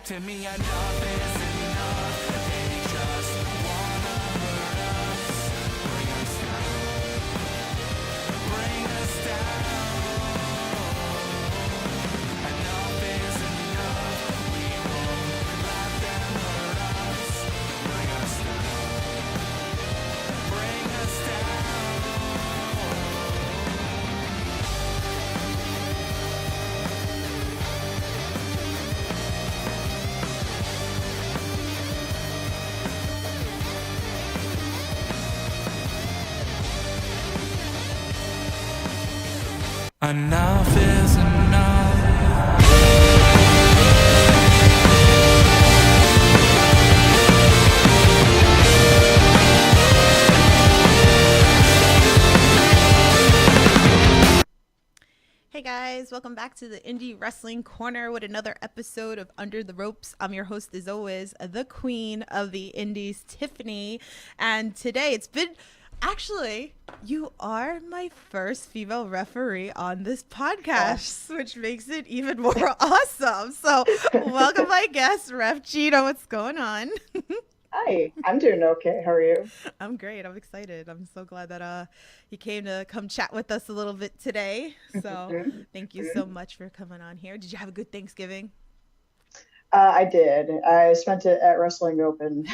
To me, enough is enough. They just wanna hurt us. Bring us down. Bring us down. Enough is enough. We won't let them hurt us. Bring us down. Bring us down. Enough is enough. Hey guys, welcome back to the Indie Wrestling Corner with another episode of Under the Ropes. I'm your host as always, the queen of the indies, Tiffany. And today you are my first female referee on this podcast, which makes it even more awesome. So welcome my guest, Ref Gina. What's going on? Hi, I'm doing okay. How are you? I'm great. I'm excited. I'm so glad that you came to come chat with us a little bit today. So thank you so much for coming on here. Did you have a good Thanksgiving? I did. I spent it at Wrestling Open.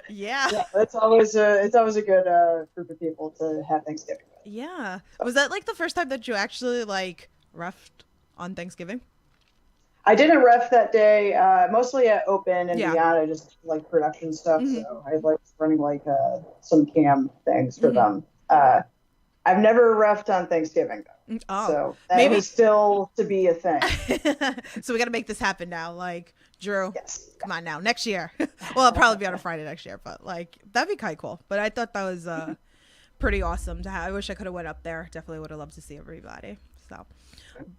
Yeah, it's always a good group of people to have Thanksgiving with. Yeah. Was that like the first time that you actually like refed on Thanksgiving? I didn't ref that day, mostly at Open and Yeah. beyond. I just like production stuff, so I like running like some cam things for them. I've never refed on Thanksgiving though, so that is still to be a thing. So we got to make this happen now. Like, Drew, Yes. come on now, next year. Well, it'll probably be on a Friday next year, but like that'd be kind of cool. But I thought that was pretty awesome to have. I wish I could have went up there. Definitely would have loved to see everybody. So,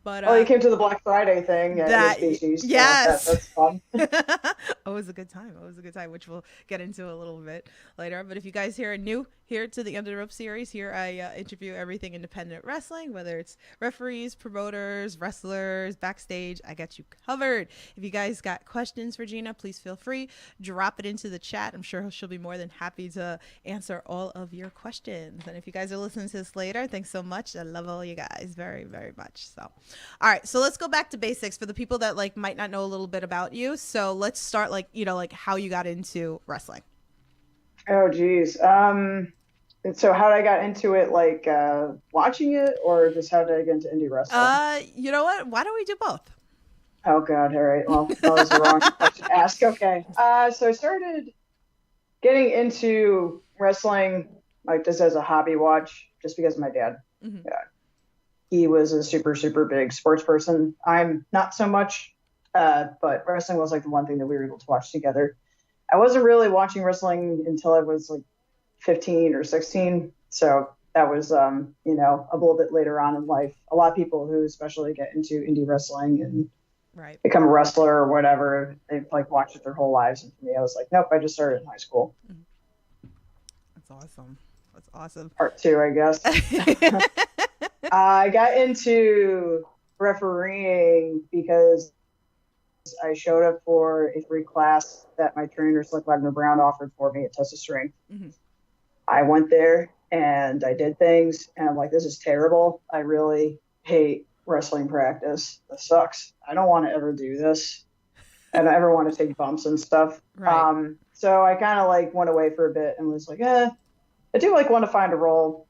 but you came to the Black Friday thing at Species. Yes, that's fun. It was a good time. It was a good time, which we'll get into a little bit later. But if you guys are new here to the Under the Rope series, here I interview everything independent wrestling, whether it's referees, promoters, wrestlers, backstage. I got you covered. If you guys got questions for Gina, please feel free, drop it into the chat. I'm sure she'll be more than happy to answer all of your questions. And if you guys are listening to this later, thanks so much. I love all you guys very, very much. So, all right, so let's go back to basics for the people that like might not know a little bit about you. So let's start like how you got into wrestling. Oh geez. And so how I got into it, like watching it, or just how did I get into indie wrestling? You know what? Why don't we do both? Oh God, all right. Well, that was the wrong question to ask. Okay. So I started getting into wrestling like just as a hobby watch, just because of my dad. Mm-hmm. Yeah. He was a super, super big sports person. I'm not so much, but wrestling was like the one thing that we were able to watch together. I wasn't really watching wrestling until I was like 15 or 16. So that was, a little bit later on in life. A lot of people who especially get into indie wrestling and become a wrestler or whatever, they've like watched it their whole lives. And for me, I was like, nope, I just started in high school. That's awesome. That's awesome. Part two, I guess. I got into refereeing because I showed up for a free class that my trainer, Slick Wagner Brown, offered for me at Tessa Strength. Mm-hmm. I went there and I did things, and I'm like, this is terrible. I really hate wrestling practice. This sucks. I don't want to ever do this. I don't ever want to take bumps and stuff. Right. So I kind of like went away for a bit and was like, I do like want to find a role.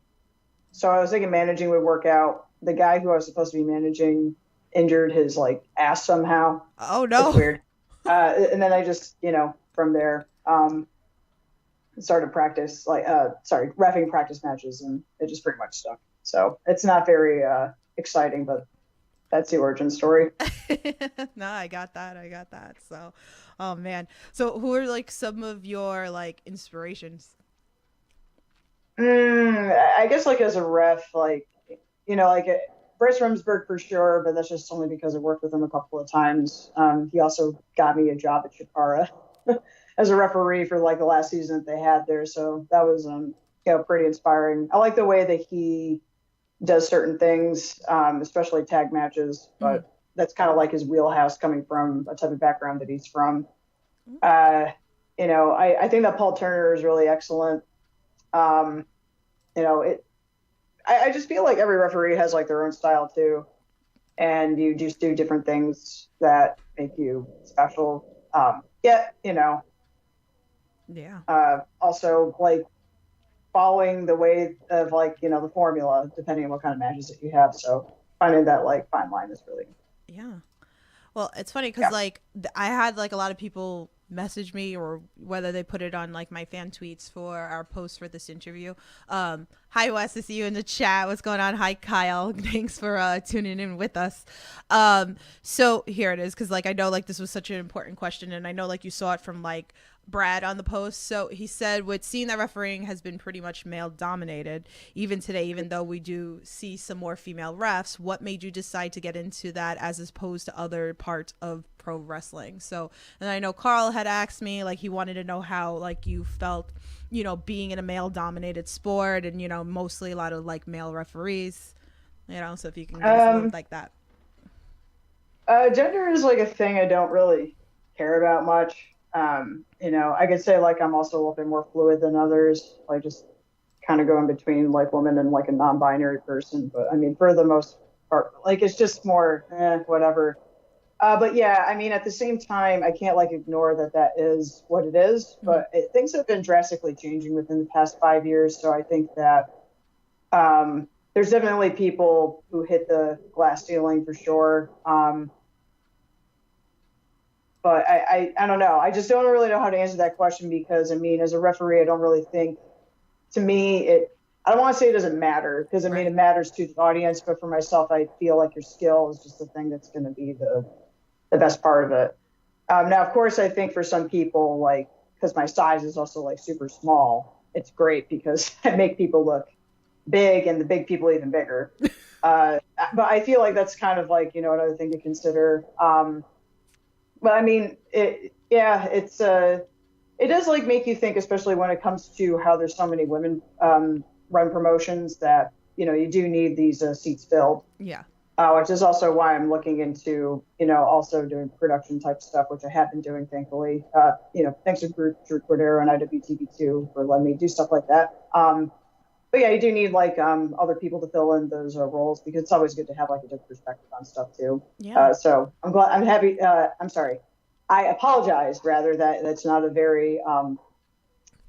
So I was thinking managing would work out. The guy who I was supposed to be managing injured his like ass somehow. Oh no. It's weird. And then I just, from there, started reffing practice matches, and it just pretty much stuck. So it's not very exciting, but that's the origin story. No, I got that. So, oh man. So who are like some of your like inspirations? I guess like as a ref, like, Bryce Remsburg for sure, but that's just only because I worked with him a couple of times. He also got me a job at Chikara as a referee for like the last season that they had there. So that was, pretty inspiring. I like the way that he does certain things, especially tag matches, but that's kind of like his wheelhouse, coming from a type of background that he's from. I think that Paul Turner is really excellent. Um, I just feel like every referee has like their own style too, and you just do different things that make you special. Also like following the way of like, the formula, depending on what kind of matches that you have. So finding that like fine line is really. Yeah. Well, it's funny because like I had like a lot of people message me, or whether they put it on like my fan tweets for our post for this interview. Hi Wes, I see you in the chat. What's going on? Hi Kyle. Thanks for tuning in with us. So here it is, because like I know like this was such an important question, and I know like you saw it from like Brad on the post. So he said, with seeing that refereeing has been pretty much male dominated even today, even though we do see some more female refs, what made you decide to get into that as opposed to other parts of pro wrestling? So, and I know Carl had asked me, like, he wanted to know how like you felt, being in a male dominated sport, and mostly a lot of like male referees, so if you can give us a little like that. Gender is like a thing I don't really care about much. I could say like I'm also a little bit more fluid than others, like just kind of go in between like woman and like a non-binary person. But I mean, for the most part, like it's just more whatever. But yeah, I mean, at the same time, I can't like ignore that is what it is. But things have been drastically changing within the past 5 years. So I think that there's definitely people who hit the glass ceiling for sure. But I don't know. I just don't really know how to answer that question, because I mean, as a referee, I don't really think, to me, I don't want to say it doesn't matter, because I mean, it matters to the audience, but for myself, I feel like your skill is just the thing that's going to be the best part of it. Now, of course, I think for some people, like, because my size is also like super small, it's great because I make people look big and the big people even bigger. But I feel like that's kind of like, another thing to consider. But I mean, it does like make you think, especially when it comes to how there's so many women run promotions, that, you do need these seats filled. Yeah. Which is also why I'm looking into, also doing production type stuff, which I have been doing, thankfully. Thanks to Drew Cordero and IWTV too for letting me do stuff like that. But yeah, you do need like other people to fill in those roles, because it's always good to have like a different perspective on stuff too. Yeah. So I'm happy. I'm sorry. I apologize, rather, that that's not a very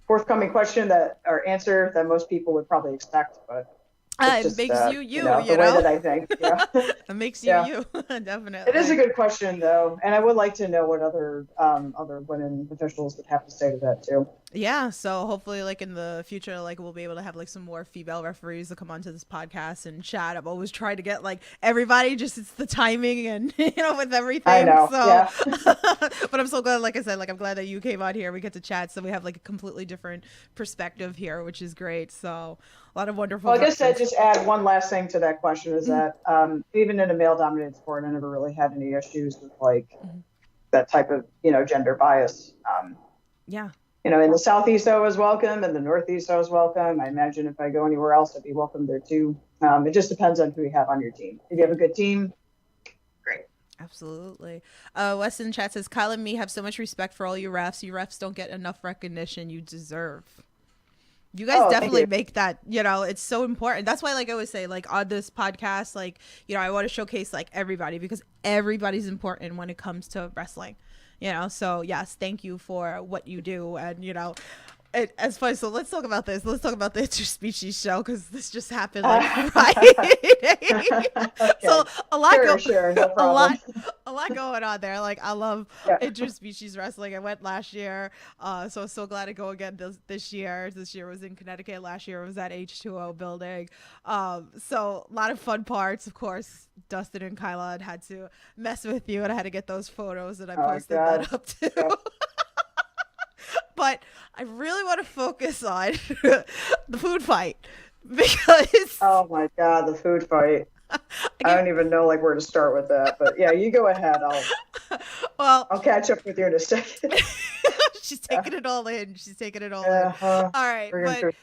forthcoming question or answer that most people would probably expect, but. It makes you, the way that I think. Yeah. It makes you, definitely. It is a good question, though, and I would like to know what other women officials would have to say to that too. Yeah, so hopefully, like in the future, like we'll be able to have like some more female referees to come onto this podcast and chat. I've always tried to get like everybody, just it's the timing and with everything. I know. So, yeah. But I'm so glad, like I said, like I'm glad that you came on here. We get to chat, so we have like a completely different perspective here, which is great. So a lot of wonderful. Well, I guess I'd just add one last thing to that question, is that even in a male-dominated sport, I never really had any issues with like that type of gender bias. Yeah. In the Southeast, I was welcome. In the Northeast, I was welcome. I imagine if I go anywhere else, I'd be welcome there too. It just depends on who you have on your team. If you have a good team, great. Absolutely. Weston in chat says, Kyle and me have so much respect for all you refs. You refs don't get enough recognition you deserve. You guys definitely make that, it's so important. That's why, like I always say, like on this podcast, like, I want to showcase like everybody, because everybody's important when it comes to wrestling. So yes, thank you for what you do. And, as fun. So let's talk about this. Let's talk about the interspecies show, because this just happened like Friday. Okay. So a lot, no a lot going on there. Like I love interspecies wrestling. I went last year, so I'm so glad to go again this year. This year was in Connecticut. Last year was at H2O building. So a lot of fun parts. Of course, Dustin and Kyla had to mess with you, and I had to get those photos, and I posted that up too. Yeah. But I really want to focus on the food fight, because oh my god, the food fight. I don't even know like where to start with that, but yeah, you go ahead. I'll catch up with you in a second. She's taking it all in. All right, but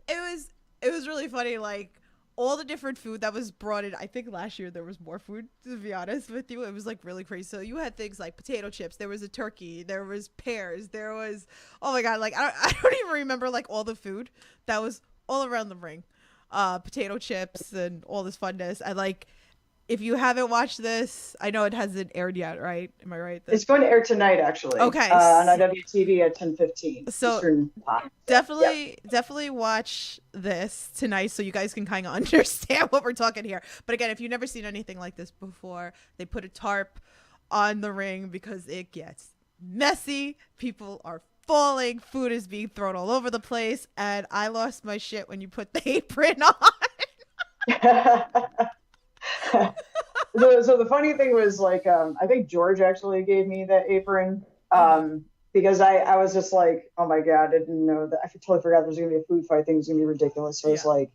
it was really funny. Like all the different food that was brought in. I think last year there was more food, to be honest with you. It was like really crazy. So you had things like potato chips, there was a turkey, there was pears, there was, oh my God, like I don't even remember like all the food that was all around the ring. Potato chips and all this funness. I like, if you haven't watched this, I know it hasn't aired yet, right? Am I right? It's going to air tonight, actually. Okay. On IWTV at 10:15 So Eastern time. definitely watch this tonight so you guys can kind of understand what we're talking here. But again, if you've never seen anything like this before, they put a tarp on the ring because it gets messy. People are falling. Food is being thrown all over the place. And I lost my shit when you put the apron on. So the funny thing was, like, I think George actually gave me that apron, because I was just like, oh my God, I didn't know that. I totally forgot there was going to be a food fight thing. It was going to be ridiculous. So I was like,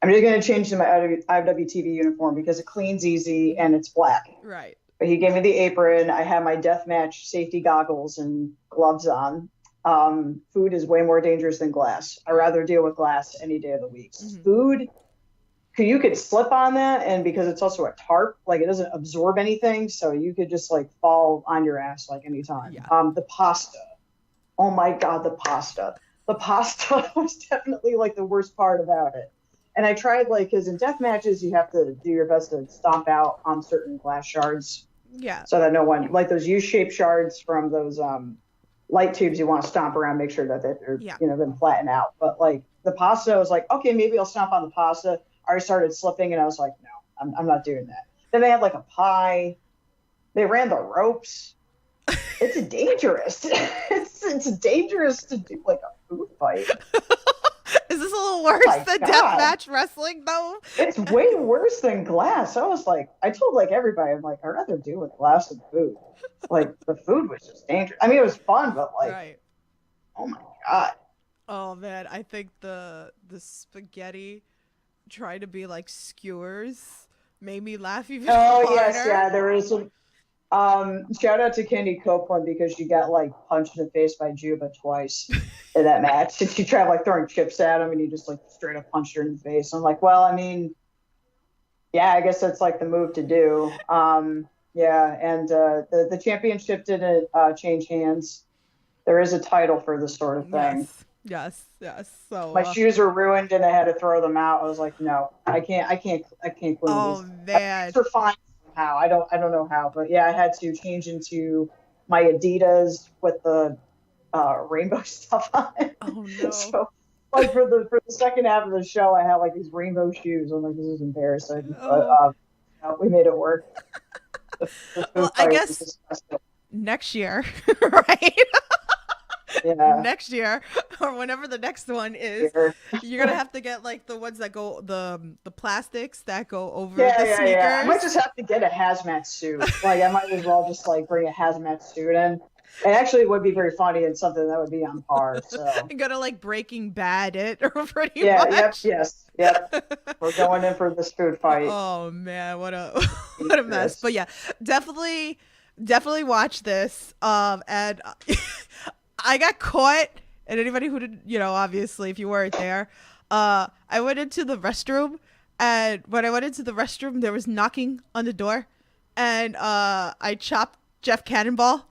I'm just going to change to my IWTV uniform because it cleans easy and it's black. Right. But he gave me the apron. I had my deathmatch safety goggles and gloves on. Food is way more dangerous than glass. I'd rather deal with glass any day of the week. Food, you could slip on that, and because it's also a tarp, like, it doesn't absorb anything, so you could just like fall on your ass like anytime. The pasta, oh my God, the pasta was definitely like the worst part about it. And I tried, like, because in death matches you have to do your best to stomp out on certain glass shards, so that no one, like those U-shaped shards from those light tubes, you want to stomp around, make sure that they're been flattened out. But like the pasta, I was like, okay, maybe I'll stomp on the pasta. I started slipping, and I was like, no, I'm not doing that. Then they had like a pie. They ran the ropes. It's dangerous. It's dangerous to do like a food fight. Is this a little worse than deathmatch wrestling, though? It's way worse than glass. I told like everybody, I'm like, I'd rather do with glass than food. Like, the food was just dangerous. I mean, it was fun, but like, oh my God. Oh man, I think the spaghetti try to be like skewers made me laugh even harder. Yes, there is some shout out to Candy Copeland because she got like punched in the face by Juba twice in that match. And she tried like throwing chips at him, and he just like straight up punched her in the face. I'm like, well, I mean, yeah, I guess that's like the move to do. And the championship didn't change hands. There is a title for this sort of thing. Yes. So my shoes were ruined, and I had to throw them out. I was like, no, I can't clean these. Oh man, they're fine somehow. I don't know how, but yeah, I had to change into my Adidas with the rainbow stuff on it. Oh no. So like for the second half of the show, I had like these rainbow shoes. I'm like, this is embarrassing, but we made it work. Well, I guess next year, right? Yeah. Next year, or whenever the next one is, you're gonna have to get like the ones that go the plastics that go over the sneakers. I might just have to get a hazmat suit. Like, I might as well just like bring a hazmat suit in. It actually would be very funny and something that would be on par. So I'm gonna like Breaking Bad it or pretty much. Yep. We're going in for this food fight. Oh man, what a mess. But yeah, definitely watch this. And I got caught, and anybody who did, obviously if you weren't there, I went into the restroom, and when I went into the restroom, there was knocking on the door, and I chopped Jeff Cannonball.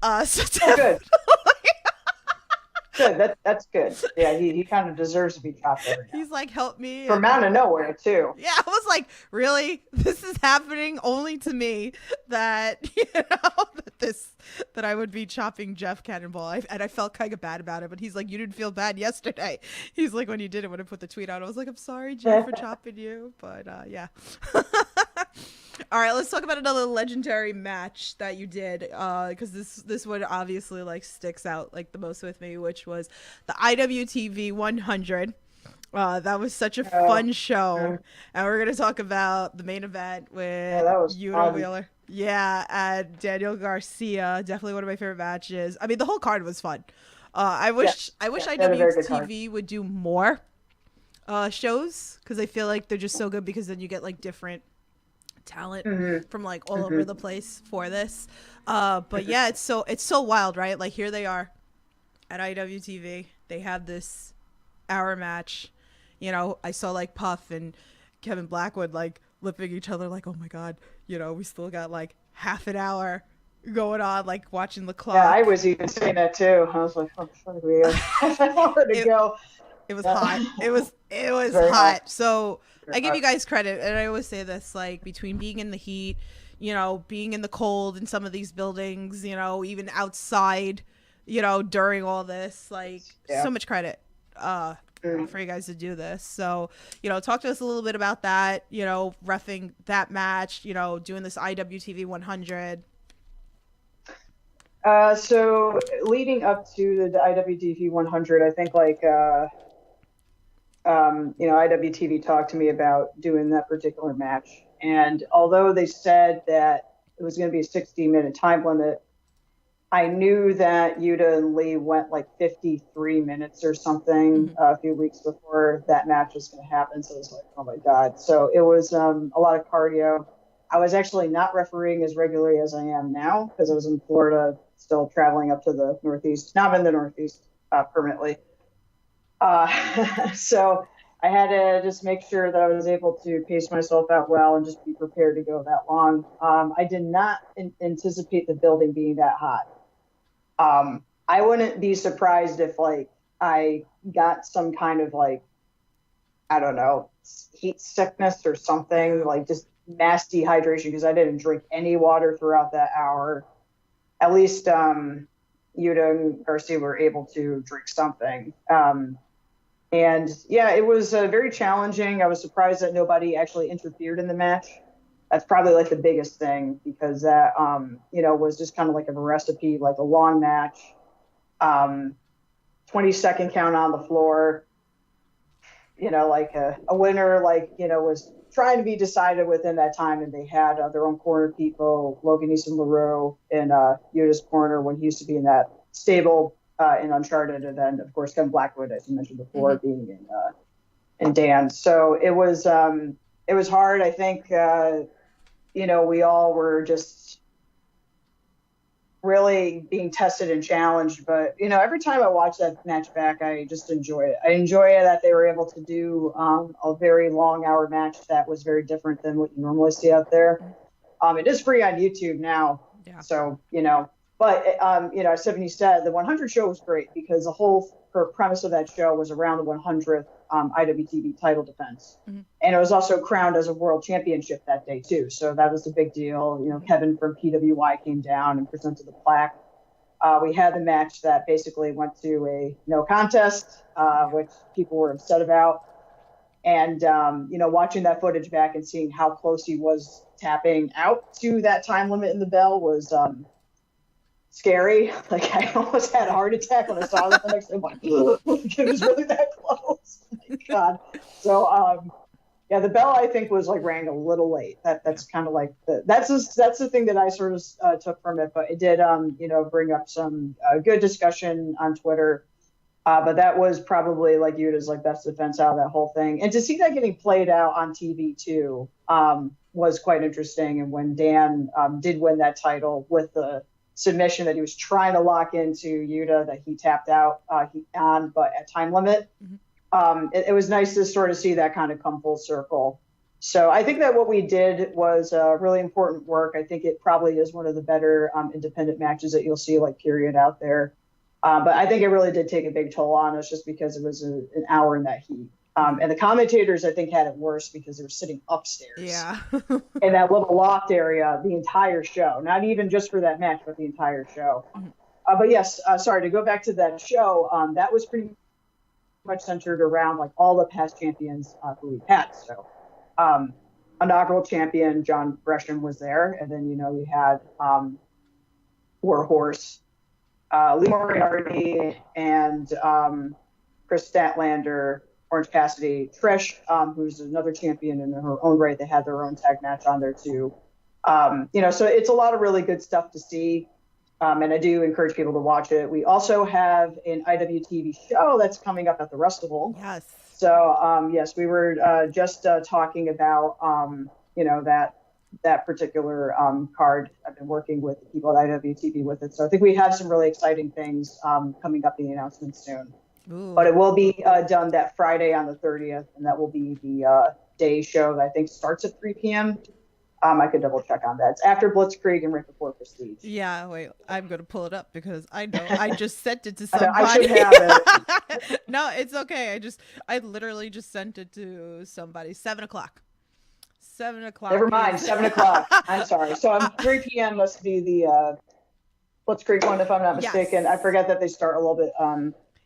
Good. Good. That's good. Yeah, he kind of deserves to be chopped every now. He's like, help me. From out of nowhere, too. Yeah, I was like, really? This is happening only to me that, that I would be chopping Jeff Cannonball. And I felt kind of bad about it, but he's like, you didn't feel bad yesterday. He's like, when you did it, when I put the tweet out, I was like, I'm sorry, Jeff, for chopping you. But yeah. All right, let's talk about another legendary match that you did, because this one obviously like sticks out like the most with me, which was the IWTV 100. That was such a fun show, and we're gonna talk about the main event with Yuta Wheeler, and Daniel Garcia. Definitely one of my favorite matches. I mean, the whole card was fun. I wish IWTV would do more shows, because I feel like they're just so good, because then you get like different talent from like all over the place for this. But yeah, it's so wild, right? Like, here they are at IWTV. They have this hour match. I saw like Puff and Kevin Blackwood like lipping each other like, oh my God, we still got like half an hour going on, like watching the clock. Yeah, I was even saying that too. I was like, oh, fuck, we have half an hour to go. It was hot. It was Very hot. hot. So Very I give hot. you guys credit, and I always say this, like between being in the heat, being in the cold in some of these buildings, even outside, during all this, like so much credit for you guys to do this. So, talk to us a little bit about that, reffing that match, doing this IWTV 100. So leading up to the IWTV 100, I think IWTV talked to me about doing that particular match. And although they said that it was going to be a 60-minute time limit, I knew that Yuta and Lee went like 53 minutes or something a few weeks before that match was going to happen. So it was like, oh my God. So it was a lot of cardio. I was actually not refereeing as regularly as I am now because I was in Florida, still traveling up to the Northeast. Now I'm in the Northeast permanently. So I had to just make sure that I was able to pace myself out well and just be prepared to go that long. I did not anticipate the building being that hot. I wouldn't be surprised if like I got some kind of like, I don't know, heat sickness or something, like just mass dehydration because I didn't drink any water throughout that hour. At least Yuta and Garcia were able to drink something. And yeah, it was very challenging. I was surprised that nobody actually interfered in the match. That's probably like the biggest thing because that, was just kind of like a recipe, like a long match, 20-second count on the floor, like a winner, was trying to be decided within that time. And they had their own corner people, Logan Easton LaRue in Yuta's corner when he used to be in that stable in Uncharted. And then of course, Kevin Blackwood, as you mentioned before, being in Dan. So it was hard. I think, we all were just really being tested and challenged. But, every time I watch that match back, I just enjoy it. I enjoy it that they were able to do a very long hour match that was very different than what you normally see out there. It is free on YouTube now. Yeah. So, but, as Tiffany said, the 100 show was great because the whole premise of that show was around the 100th IWTV title defense. And it was also crowned as a world championship that day too. So that was a big deal. Kevin from PWI came down and presented the plaque. We had the match that basically went to a no contest, which people were upset about. And, watching that footage back and seeing how close he was tapping out to that time limit in the bell was scary. Like I almost had a heart attack when I saw that the next day. I'm like, it was really that close. Oh my God. So the bell I think was like rang a little late. That's kind of like that's the thing that I sort of took from it. But it did bring up some good discussion on Twitter. But that was probably like Yuta's like best defense out of that whole thing. And to see that getting played out on TV too was quite interesting. And when Dan did win that title with the submission that he was trying to lock into Yuta that he tapped out on, but at time limit. It was nice to sort of see that kind of come full circle. So I think that what we did was really important work. I think it probably is one of the better independent matches that you'll see like period out there. But I think it really did take a big toll on us just because it was an hour in that heat. And the commentators, I think, had it worse because they were sitting upstairs. Yeah. in that little loft area the entire show, not even just for that match, but the entire show. But yes, sorry, to go back to that show, that was pretty much centered around like all the past champions who we've had. So inaugural champion John Gresham was there. And then, we had Warhorse, Lee Moriarty, and Chris Statlander, Orange Cassidy, Trish, who's another champion in her own right. They had their own tag match on there too. So it's a lot of really good stuff to see. And I do encourage people to watch it. We also have an IWTV show that's coming up at the Rustival. Yes. So, yes, we were just talking about, that particular card. I've been working with the people at IWTV with it. So I think we have some really exciting things coming up in the announcement soon. Ooh. But it will be done that Friday on the 30th, and that will be the day show that I think starts at 3 p.m. I could double check on that. It's after Blitzkrieg and right before Prestige. Yeah, wait, I'm gonna pull it up because I know I just sent it to I should somebody. have it. No, it's okay. I literally just sent it to somebody. 7 o'clock. 7 o'clock. Never mind, is- 7 o'clock. I'm sorry. So 3 p.m. must be the Blitzkrieg one, if I'm not Yes. mistaken. I forget that they start a little bit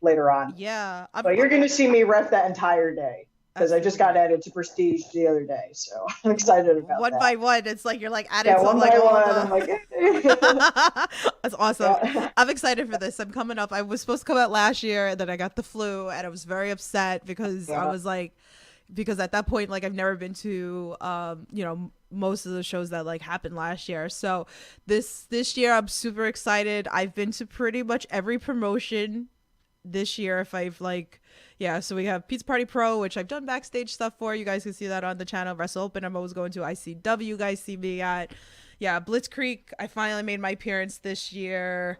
later on. Yeah, But you're going to see me ref that entire day because I just got added to Prestige the other day. So I'm excited about one that. by one. It's like you're like added Yeah, to one like by all one. the... I'm like, That's awesome. Yeah. I'm excited for this. I'm coming up. I was supposed to come out last year, and then I got the flu, and I was very upset because I was like, because at that point, like, I've never been to, most of the shows that like happened last year. So this year, I'm super excited. I've been to pretty much every promotion this year. If I've like, yeah, so we have Pizza Party Pro, which I've done backstage stuff for. You guys can see that on the channel. Wrestle Open, I'm always going to. ICW, you guys see me at. Yeah, Blitzkrieg, I finally made my appearance this year.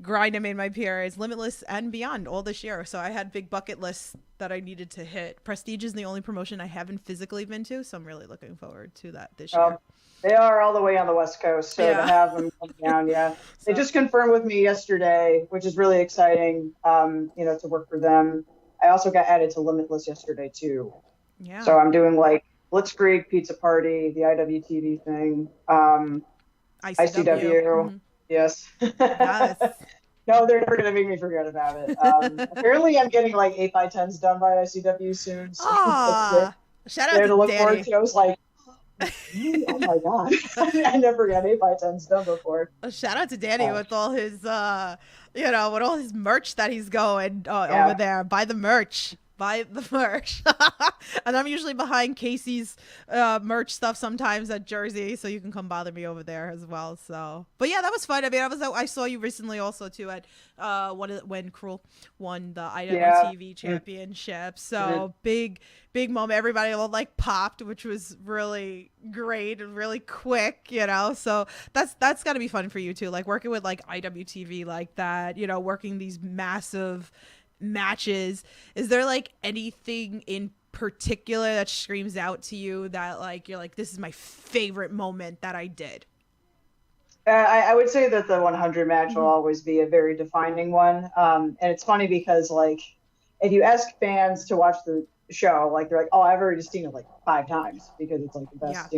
Grind, I made my appearance. Limitless and Beyond all this year. So I had big bucket lists that I needed to hit. Prestige is the only promotion I haven't physically been to, so I'm really looking forward to that this year. They are all the way on the West Coast, so to have them come down, They just confirmed with me yesterday, which is really exciting, to work for them. I also got added to Limitless yesterday, too. Yeah. So I'm doing, like, Blitzkrieg, Pizza Party, the IWTV thing, ICW. Mm-hmm. Yes. Yes. No, they're never going to make me forget about it. Apparently, I'm getting, like, 8x10s done by ICW soon. So Aww. Shout out there to to look Danny. forward to. I was like, oh my god, I never got 8x10s done before. Shout out to Danny with all his, with all his merch that he's going over there. Buy the merch. And I'm usually behind Casey's merch stuff sometimes at Jersey, so you can come bother me over there as well. So, but yeah, that was fun. I mean, I saw you recently also too at when Cruel won the IWTV championship. So big moment. Everybody all like popped, which was really great and really quick. So that's got to be fun for you too. Like working with like IWTV like that. Working these massive matches. Is there like anything in particular that screams out to you that like you're like, this is my favorite moment that I did? I would say that the 100 match will always be a very defining one. And it's funny because like if you ask fans to watch the show, like they're like, oh, I've already seen it like 5 times because it's like the best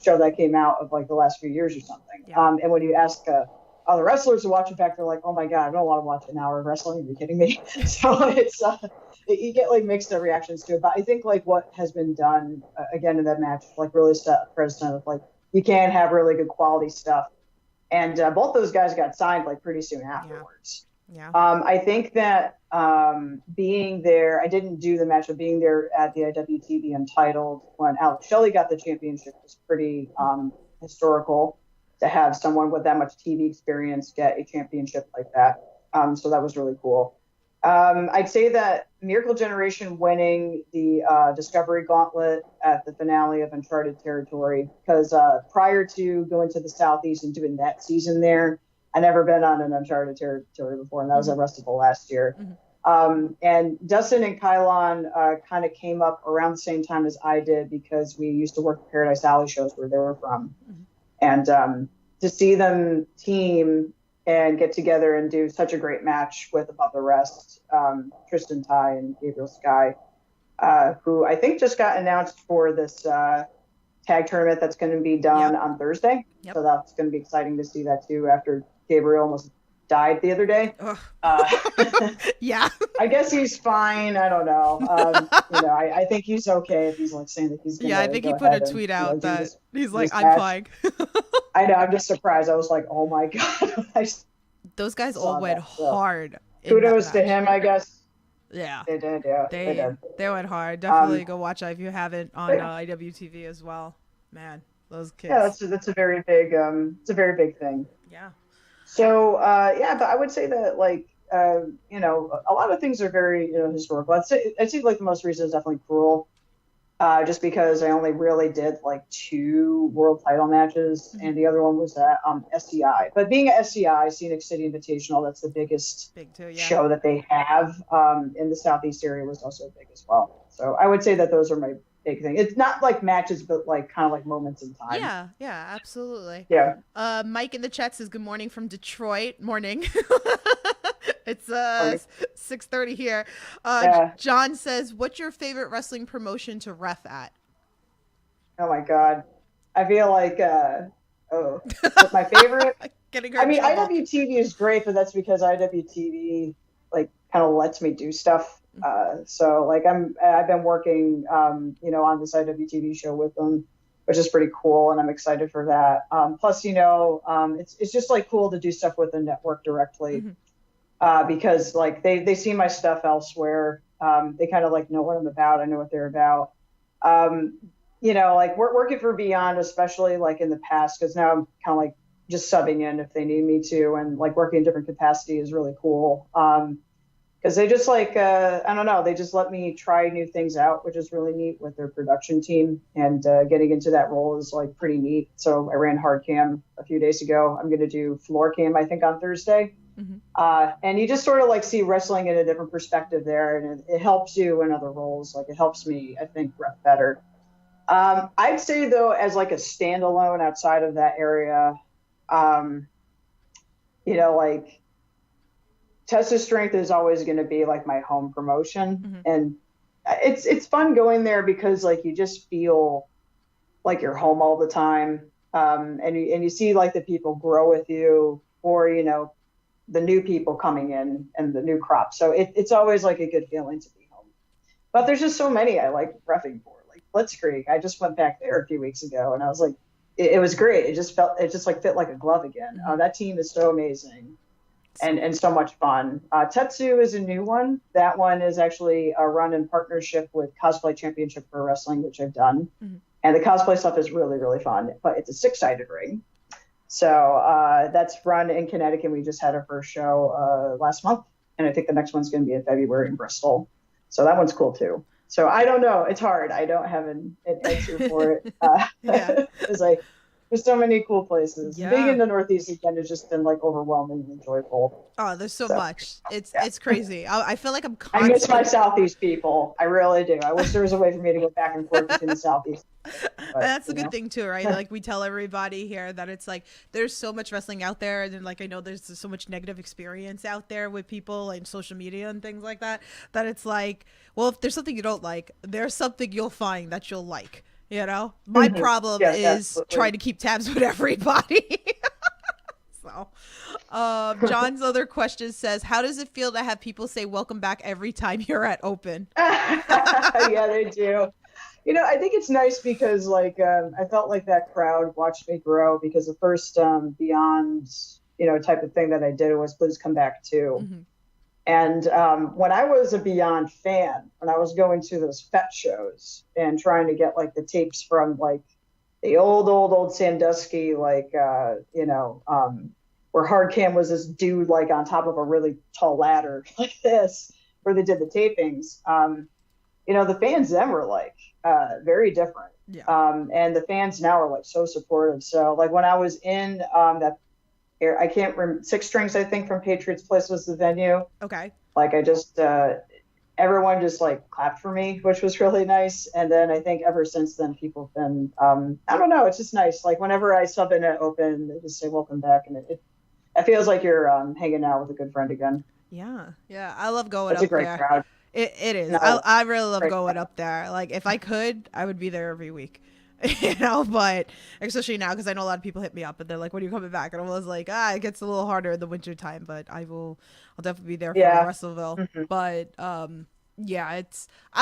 show that came out of like the last few years or something. And when you ask other wrestlers who watch it back, they're like, oh my god, I don't want to watch an hour of wrestling. Are you kidding me? So it's you get like mixed reactions to it. But I think like what has been done again in that match, like really set a precedent of like you can have really good quality stuff. And both those guys got signed like pretty soon afterwards. Yeah. I think that being there, I didn't do the match, but being there at the IWTV Untitled when Alex Shelley got the championship was pretty historical. To have someone with that much TV experience get a championship like that. So that was really cool. I'd say that Miracle Generation winning the Discovery Gauntlet at the finale of Uncharted Territory, because prior to going to the Southeast and doing that season there, I'd never been on an Uncharted Territory before, and that was at Festival last year. And Dustin and Kylon kind of came up around the same time as I did because we used to work at Paradise Alley shows where they were from. And to see them team and get together and do such a great match with Above the Rest, Tristan Ty and Gabriel Sky, who I think just got announced for this tag tournament that's going to be done on Thursday. So that's going to be exciting to see that too after Gabriel almost died the other day. I guess he's fine. I don't know. I think he's okay if he's like saying that he's gonna I think he put a tweet out that he's like, I'm fine. I know, I'm just surprised. I was like, oh my god. Those guys all went hard. Kudos to him, I guess. Yeah. They did, they went hard. Definitely go watch that if you haven't on IWTV as well. Man, those kids. Yeah, that's a very big thing. Yeah. So but I would say that like a lot of things are very historical. I'd say like the most recent is definitely Cruel. just because I only really did like 2 world title matches, and the other one was at SCI. But being at SCI, Scenic City Invitational, that's the biggest Big too, yeah. show that they have in the Southeast area, was also big as well. So I would say that those are my big thing. It's not like matches, but like kind of like moments in time. Yeah, yeah, absolutely. Yeah. Mike in the chat says good morning from Detroit. Morning. It's 6:30 here. Yeah. John says, "What's your favorite wrestling promotion to ref at?" Oh my God, I feel like what's my favorite? Getting her I in mean, trouble. IWTV is great, but that's because IWTV like kind of lets me do stuff. So like I've been working on this IWTV show with them, which is pretty cool, and I'm excited for that. Plus, it's just like cool to do stuff with the network directly, because like they see my stuff elsewhere. They kind of like know what I'm about. I know what they're about. Like we're working for Beyond, especially like in the past, because now I'm kind of like just subbing in if they need me to, and like working in different capacity is really cool. Because they just like, I don't know, they just let me try new things out, which is really neat with their production team. And getting into that role is like pretty neat. So I ran hard cam a few days ago. I'm going to do floor cam, I think, on Thursday. And you just sort of like see wrestling in a different perspective there. And it helps you in other roles. Like it helps me, I think, rep better. I'd say, though, as like a standalone outside of that area, like Tessa Strength is always going to be like my home promotion. And it's fun going there because like you just feel like you're home all the time. And you see like the people grow with you, or, the new people coming in and the new crop. So it's always like a good feeling to be home. But there's just so many I like reffing for. Blitzkrieg. I just went back there a few weeks ago, and I was like, it was great. It just like fit like a glove again. That team is so amazing, and so much fun. Tetsu is a new one. That one is actually a run in partnership with Cosplay Championship Pro Wrestling, which I've done, and the cosplay stuff is really, really fun. But it's a 6-sided ring, so that's run in Connecticut. We just had our first show last month, and I think the next one's going to be in February in Bristol. So that one's cool too. So I don't know. It's hard. I don't have an answer for it. It's like there's so many cool places. Yeah. Being in the Northeast again has just been like overwhelmingly joyful. Oh, there's so much. It's crazy. I feel like I'm I constantly... miss my Southeast people. I really do. I wish there was a way for me to go back and forth between the Southeast. But, that's the good thing too, right? Like we tell everybody here that it's like there's so much wrestling out there, and then like I know there's so much negative experience out there with people and social media and things like that, that it's like, well, if there's something you don't like, there's something you'll find that you'll like. My problem is absolutely. trying to keep tabs with everybody. So John's other question says, how does it feel to have people say welcome back every time you're at Open? Yeah, they do. I think it's nice because like I felt like that crowd watched me grow, because the first Beyond type of thing that I did was Please Come Back Too. And when I was a Beyond fan, when I was going to those FET shows and trying to get like the tapes from like the old Sandusky, like where hard cam was this dude like on top of a really tall ladder like this, where they did the tapings. The fans then were like very different. And the fans now are like so supportive. So like when I was in that I can't remember, Six Strings, I think, from Patriots Place was the venue. Okay. Like I just everyone just like clapped for me, which was really nice. And then I think ever since then people have been I don't know, it's just nice. Like whenever I sub in at Open, they just say welcome back, and it feels like you're hanging out with a good friend again. Yeah, I love going It's up a great there. crowd. It is. No, I really love great going crowd. up there. Like if I could, I would be there every week. But especially now, because I know a lot of people hit me up and they're like, when are you coming back? And I was like, it gets a little harder in the winter time, but I'll definitely be there for Russellville. But I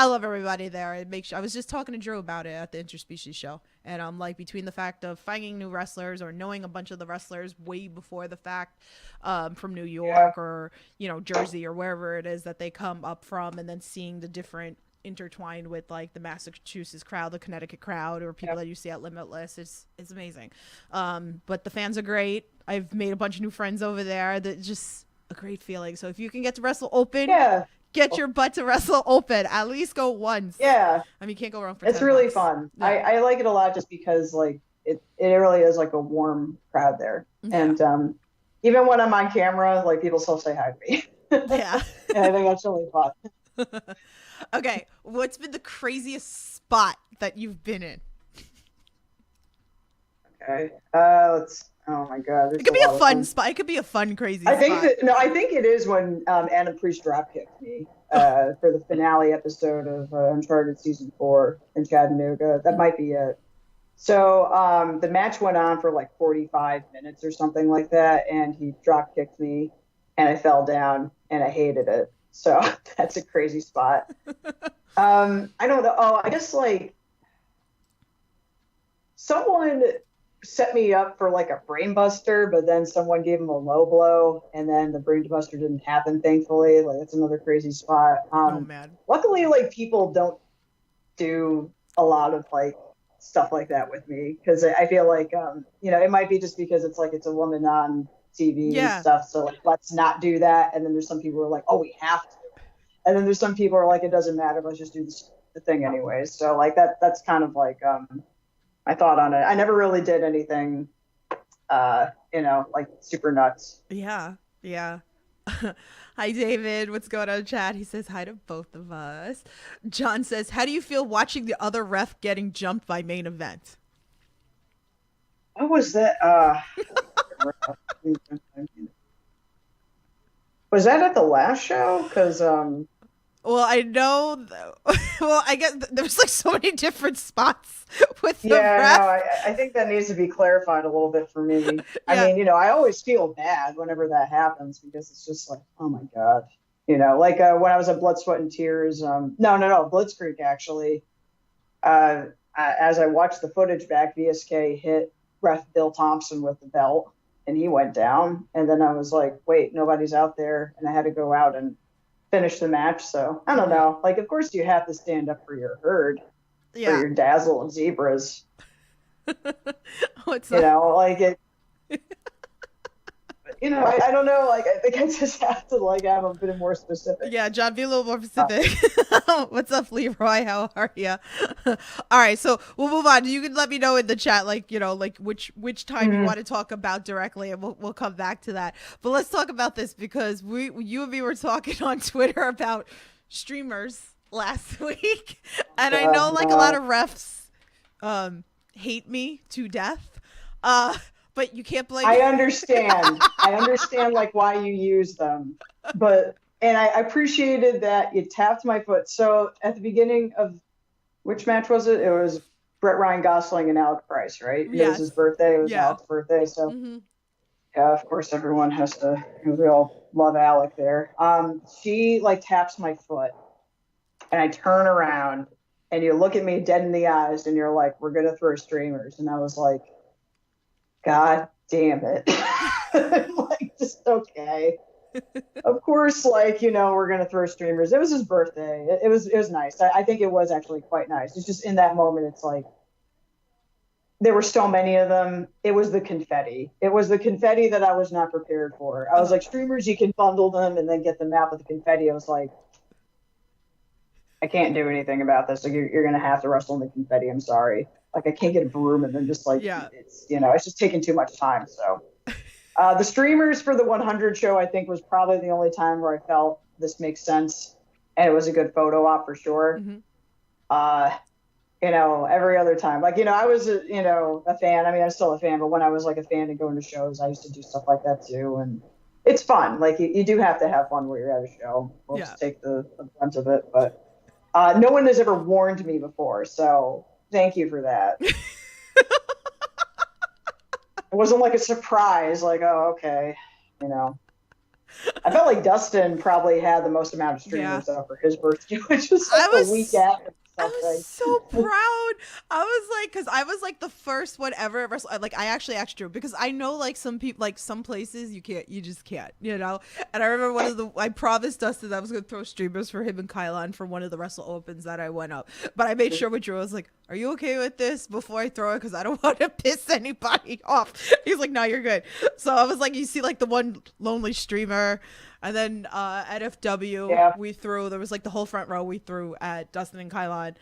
love everybody there. I was just talking to Drew about it at the Interspecies show, and I'm like, between the fact of finding new wrestlers or knowing a bunch of the wrestlers way before the fact, from New York or Jersey or wherever it is that they come up from, and then seeing the different intertwined with like the Massachusetts crowd, the Connecticut crowd, or people that you see at Limitless, it's amazing. But the fans are great. I've made a bunch of new friends over there. That just a great feeling. So if you can get to Wrestle Open, get your butt to Wrestle Open. At least go once. Yeah. I mean, you can't go wrong for It's 10 really bucks. fun. Yeah. I like it a lot just because like it really is like a warm crowd there. Yeah. And even when I'm on camera, like people still say hi to me. Yeah. And I think that's really fun. Okay, what's been the craziest spot that you've been in? Okay. Oh my God. It could be a fun spot. It could be a fun, crazy spot. I think it is when Adam Priest dropkicked me for the finale episode of Uncharted Season 4 in Chattanooga. That might be it. So the match went on for like 45 minutes or something like that, and he dropkicked me, and I fell down, and I hated it. So that's a crazy spot. I don't know. Oh, I guess like someone set me up for like a brain buster, but then someone gave him a low blow, and then the brain buster didn't happen, thankfully. Like that's another crazy spot. Oh man. Luckily, like people don't do a lot of like stuff like that with me, because I feel like it might be just because it's like it's a woman on TV and stuff, so like let's not do that. And then there's some people who are like, oh, we have to, and then there's some people who are like, it doesn't matter, let's just do the thing anyways. So like that's kind of like my thought on it. I never really did anything like super nuts. Yeah. Hi David, what's going on in chat? He says hi to both of us. John says, how do you feel watching the other ref getting jumped by main event? What was that? Was that at the last show? Because well, I know. Well, I guess there was like so many different spots with the ref. No, I think that needs to be clarified a little bit for me. Yeah. I mean, I always feel bad whenever that happens, because it's just like, oh my God. Like when I was at Blood, Sweat, and Tears. No, Blitzkrieg actually. As I watched the footage back, VSK hit Ref Bill Thompson with the belt, and he went down. And then I was like, wait, nobody's out there. And I had to go out and finish the match. So I don't know. Like, of course you have to stand up for your herd, for your Dazzle and Zebras. What's like it. I don't know. Like, I think I just have to like have a bit more specific. Yeah, John, be a little more specific. What's up, Leroy? How are you? All right, so we'll move on. You can let me know in the chat, like which time you want to talk about directly, and we'll come back to that. But let's talk about this, because you and me were talking on Twitter about streamers last week, and I know like a lot of refs hate me to death. But you can't blame. I understand. I understand like why you use them, and I appreciated that you tapped my foot. So at the beginning of which match was it? It was Brett Ryan Gosling and Alec Price, right? Yes. It was his birthday. It was Alec's birthday. So yeah, of course everyone has to. We all love Alec there. She like taps my foot, and I turn around, and you look at me dead in the eyes, and you're like, "We're gonna throw streamers," and I was like, God damn it. Like, just okay. Of course, like, we're going to throw streamers. It was his birthday. It was nice. I think it was actually quite nice. It's just in that moment, it's like, there were so many of them. It was the confetti. It was the confetti that I was not prepared for. I was like, streamers, you can bundle them and then get them out with the confetti. I was like, I can't do anything about this. Like, you're going to have to wrestle in the confetti. I'm sorry. Like, I can't get a broom and then just like, it's, it's just taking too much time. So the streamers for the 100 show, I think, was probably the only time where I felt this makes sense. And it was a good photo op for sure. Every other time, like, I was, a fan. I mean, I'm still a fan, but when I was like a fan and going to shows, I used to do stuff like that too. And it's fun. Like, you do have to have fun when you're at a show. We'll just take the brunt of it. But no one has ever warned me before. So thank you for that. It wasn't like a surprise, like, oh, okay, I felt like Dustin probably had the most amount of streamers though for his birthday, which was like a week after. I was so proud. I was like, because I was like the first one ever at Wrestle. Like, I actually asked Drew, because I know like some people, like some places you just can't, And I remember I promised Dustin that I was going to throw streamers for him and Kylon for one of the Wrestle Opens that I went up. But I made sure with Drew, I was like, are you okay with this before I throw it? Because I don't want to piss anybody off. He's like, no, you're good. So I was like, you see like the one lonely streamer. And then at FW, Yeah. there was like the whole front row we threw at Dustin and Kylon.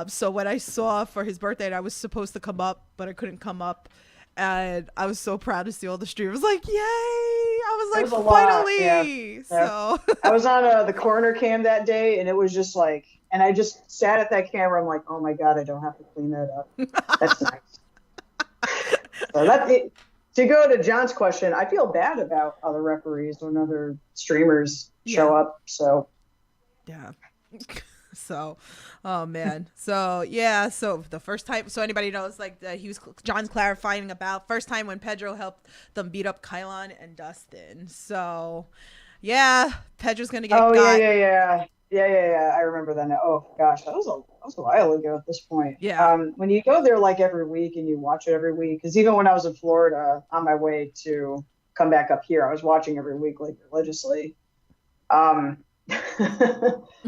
So when I saw for his birthday, and I was supposed to come up, but I couldn't come up. And I was so proud to see all the streamers like, yay! I was It like, was a lot, finally! yeah. So I was on the corner cam that day, and it was just like, and I just sat at that camera. I'm like, oh my God, I don't have to clean that up. That's nice. So to go to John's question, I feel bad about other referees when other streamers show up. So yeah. So, oh man. So yeah. So the first time, so anybody knows, like John's clarifying about first time when Pedro helped them beat up Kylon and Dustin. So yeah, Pedro's gonna get. Oh yeah. I remember that now. Oh gosh, that was a while ago at this point. Yeah. When you go there like every week and you watch it every week, because even when I was in Florida on my way to come back up here, I was watching every week like religiously.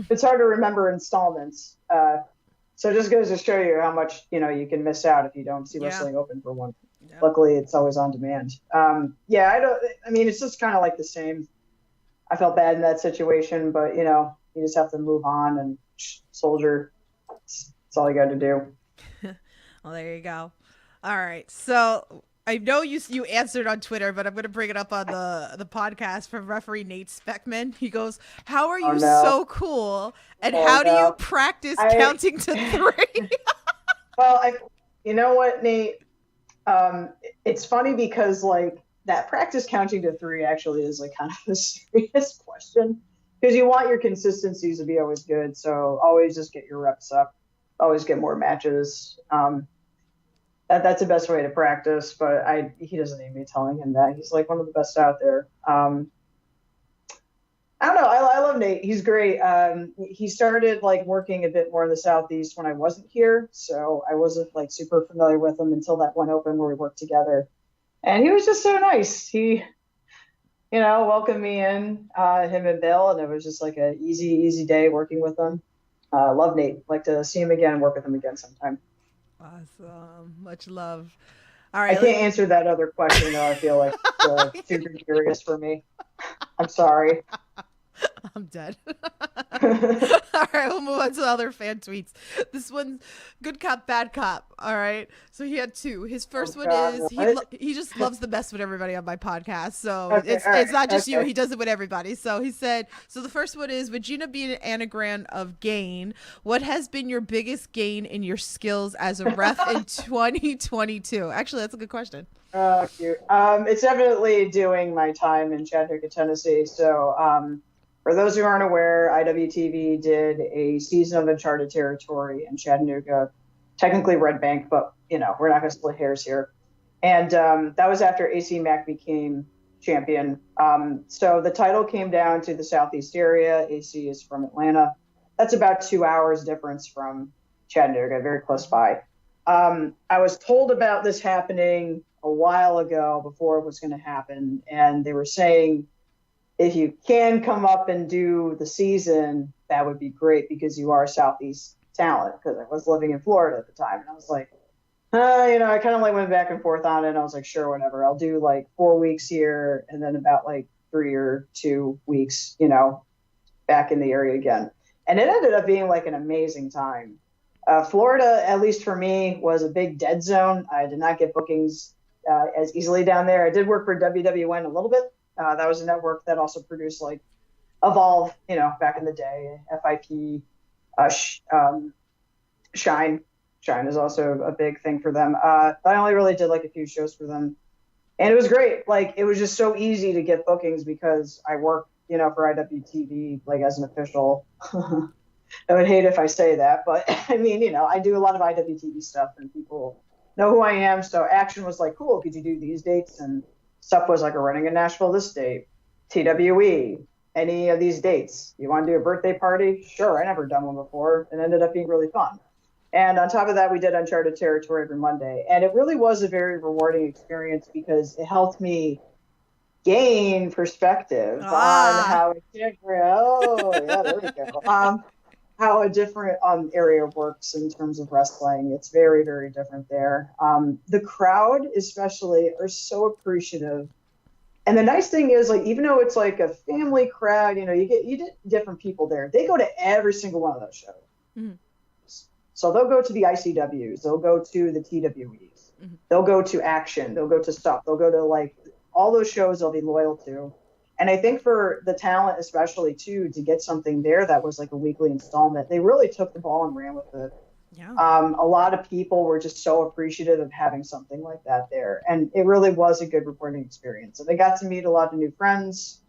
It's hard to remember installments. So it just goes to show you how much you can miss out if you don't see wrestling open for one. Yeah. Luckily, it's always on demand. It's just kind of like the same. I felt bad in that situation, but you just have to move on and soldier. That's all you got to do. Well, there you go. All right, so I know you answered on Twitter, but I'm going to bring it up on the podcast from referee Nate Speckman. He goes, "How are you so cool? And how do you practice counting to 3?" Well, you know what, Nate? It's funny because like that practice counting to 3 actually is like kind of a serious question because you want your consistencies to be always good. So always just get your reps up, always get more matches. That's the best way to practice, but he doesn't need me telling him that. He's like one of the best out there. I don't know. I love Nate. He's great. He started like working a bit more in the Southeast when I wasn't here, so I wasn't like super familiar with him until that one open where we worked together. And he was just so nice. He, welcomed me in, him and Bill, and it was just like an easy day working with him. Love Nate. Like to see him again and work with him again sometime. Awesome. Much love. All right. I can't answer that other question, though. I feel like it's super curious for me. I'm sorry. I'm dead. All right, we'll move on to other fan tweets. This one's good cop, bad cop. All right, so he had 2. His first one is he just loves the best with everybody on my podcast. So it's not just you; he does it with everybody. So he said, so the first one is, would Gina be an anagram of gain? What has been your biggest gain in your skills as a ref in 2022? Actually, that's a good question. Oh, cute. It's definitely doing my time in Chattanooga, Tennessee. So. For those who aren't aware, IWTV did a season of Uncharted Territory in Chattanooga, technically Red Bank, but, we're not going to split hairs here. And that was after AC Mack became champion. So the title came down to the Southeast area. AC is from Atlanta. That's about 2 hours difference from Chattanooga, very close by. I was told about this happening a while ago before it was going to happen, and they were saying, if you can come up and do the season, that would be great because you are Southeast talent. Because I was living in Florida at the time, and I was like, I kind of like went back and forth on it. And I was like, sure, whatever. I'll do like 4 weeks here, and then about like 3 or 2 weeks, back in the area again. And it ended up being like an amazing time. Florida, at least for me, was a big dead zone. I did not get bookings as easily down there. I did work for WWN a little bit. That was a network that also produced like Evolve, back in the day, FIP, Shine. Shine is also a big thing for them. I only really did like a few shows for them, and it was great. Like it was just so easy to get bookings because I work, for IWTV like as an official. I would hate if I say that, but I mean, I do a lot of IWTV stuff, and people know who I am. So Action was like, cool, could you do these dates? And stuff was like, we're running in Nashville this date, TWE, any of these dates. You want to do a birthday party? Sure, I never done one before. It ended up being really fun. And on top of that, we did Uncharted Territory every Monday. And it really was a very rewarding experience because it helped me gain perspective on how there we go. How a different area works in terms of wrestling. It's very, very different there. The crowd especially are so appreciative And the nice thing is, like, even though it's like a family crowd, you get different people there. They go to every single one of those shows. Mhm. So they'll go to the ICWs, they'll go to the TWEs, they'll go to Action, they'll go to Stuff, they'll go to like all those shows they'll be loyal to. And I think for the talent, especially too, to get something there that was like a weekly installment, they really took the ball and ran with it. Yeah. A lot of people were just so appreciative of having something like that there. And it really was a good reporting experience. And they got to meet a lot of new friends,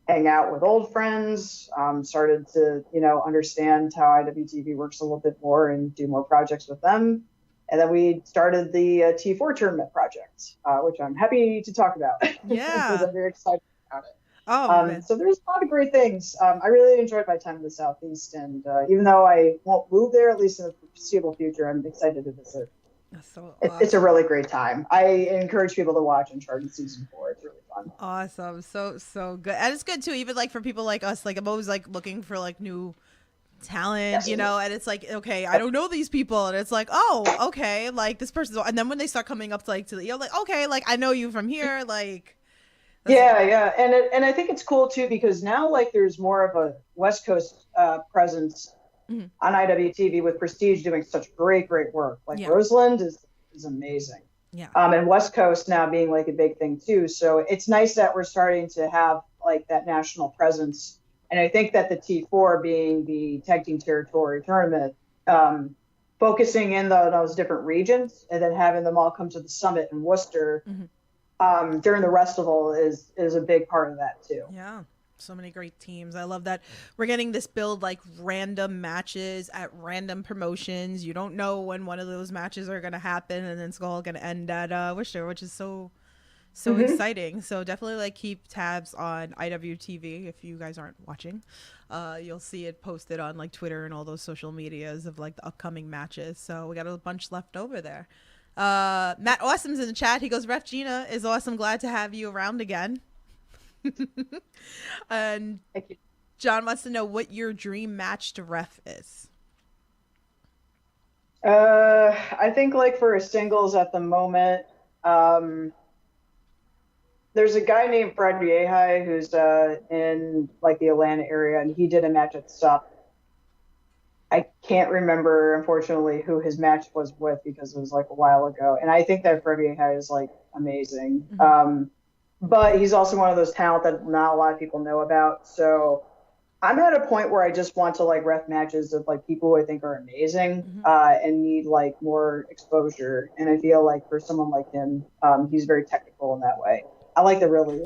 hang out with old friends, started to, understand how IWTV works a little bit more and do more projects with them. And then we started the T4 tournament project, which I'm happy to talk about. Yeah. Because I'm very excited about it. Oh, man. So there's a lot of great things. I really enjoyed my time in the Southeast, and even though I won't move there, at least in the foreseeable future, I'm excited to visit. That's so It's a really great time. I encourage people to watch Uncharted Season 4. It's really fun. Awesome. So good. And it's good too, even like for people like us, like I'm always like looking for like new talent, Yes. and it's like, okay, I don't know these people, and it's like, oh, okay, like this person's, and then when they start coming up to like like, okay, like I know you from here, like Yeah, and I think it's cool too because now like there's more of a West Coast presence on IWTV with Prestige doing such great work. Like Roseland is amazing. Yeah. And West Coast now being like a big thing too. So it's nice that we're starting to have like that national presence. And I think that the T4 being the tag team territory tournament, focusing in those different regions and then having them all come to the summit in Worcester during the Restival is a big part of that too. Yeah. So many great teams. I love that we're getting this build like random matches at random promotions. You don't know when one of those matches are going to happen, and then it's all going to end at Worcester, which is so exciting. So definitely like keep tabs on IWTV if you guys aren't watching. You'll see it posted on like Twitter and all those social medias of like the upcoming matches. So we got a bunch left over there. Matt Awesome's in the chat. He goes, Ref Gina is awesome. Glad to have you around again. And Thank you. John wants to know what your dream match to ref is. I think like for a singles at the moment, there's a guy named Fred Vieja who's in like the Atlanta area, and he did a match at Sup. I can't remember, unfortunately, who his match was with because it was like a while ago. And I think that Fred Vieja is like amazing. But he's also one of those talent that not a lot of people know about. So I'm at a point where I just want to like ref matches of like people who I think are amazing and need like more exposure. And I feel like for someone like him, he's very technical in that way. I like the really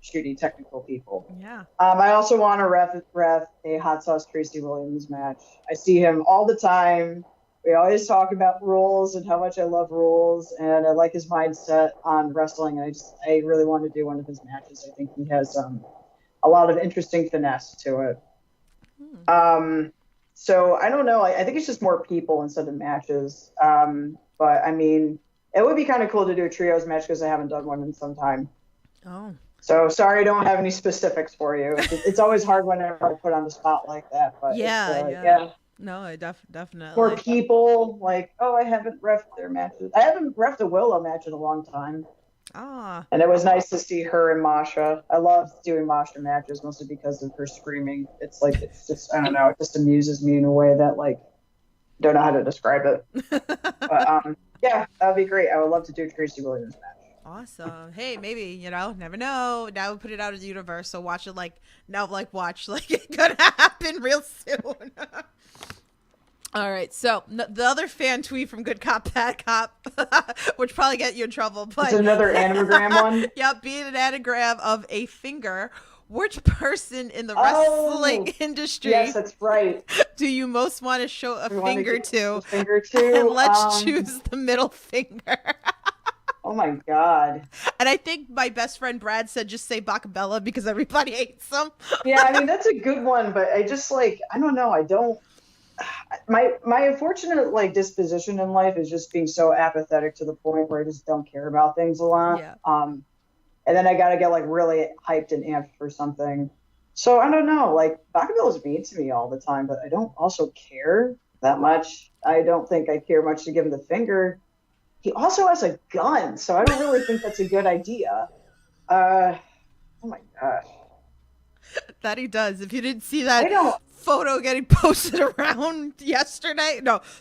shooty technical people. Yeah. I also want to ref a Hot Sauce Tracy Williams match. I see him all the time. We always talk about rules and how much I love rules, and I like his mindset on wrestling. And I really want to do one of his matches. I think he has a lot of interesting finesse to it. So I don't know. I think it's just more people instead of matches. But I mean, it would be kind of cool to do a trios match because I haven't done one in some time. Oh. So sorry, I don't have any specifics for you. It's always hard whenever I put on the spot like that. But Yeah. No, I definitely. For people, like, I haven't reffed their matches. I haven't reffed a Willow match in a long time. And it was nice to see her and Masha. I love doing Masha matches, mostly because of her screaming. It's just, I don't know, it just amuses me in a way that, like, don't know how to describe it. But, yeah, that would be great. I would love to do a Tracy Williams match. Awesome. Hey, maybe, never know. Now we put it out of the universe, so watch it watch it's gonna happen real soon. All right, so the other fan tweet from Good Cop, Bad Cop, which probably get you in trouble, but it's another anagram one. Yep, being an anagram of a finger. Which person in the wrestling industry? Yes, that's right. Do you most want to show a finger to? Finger to, and let's choose the middle finger. Oh my God. And I think my best friend Brad said just say Bacabella because everybody hates him. Yeah, I mean, that's a good one, but I just I don't know. I don't. My unfortunate disposition in life is just being so apathetic to the point where I just don't care about things a lot. Yeah. And then I got to get really hyped and amped for something. So I don't know. Bacabella's mean to me all the time, but I don't also care that much. I don't think I care much to give him the finger. He also has a gun, so I don't really think that's a good idea. Oh my gosh. That he does. If you didn't see I that don't. photo getting posted around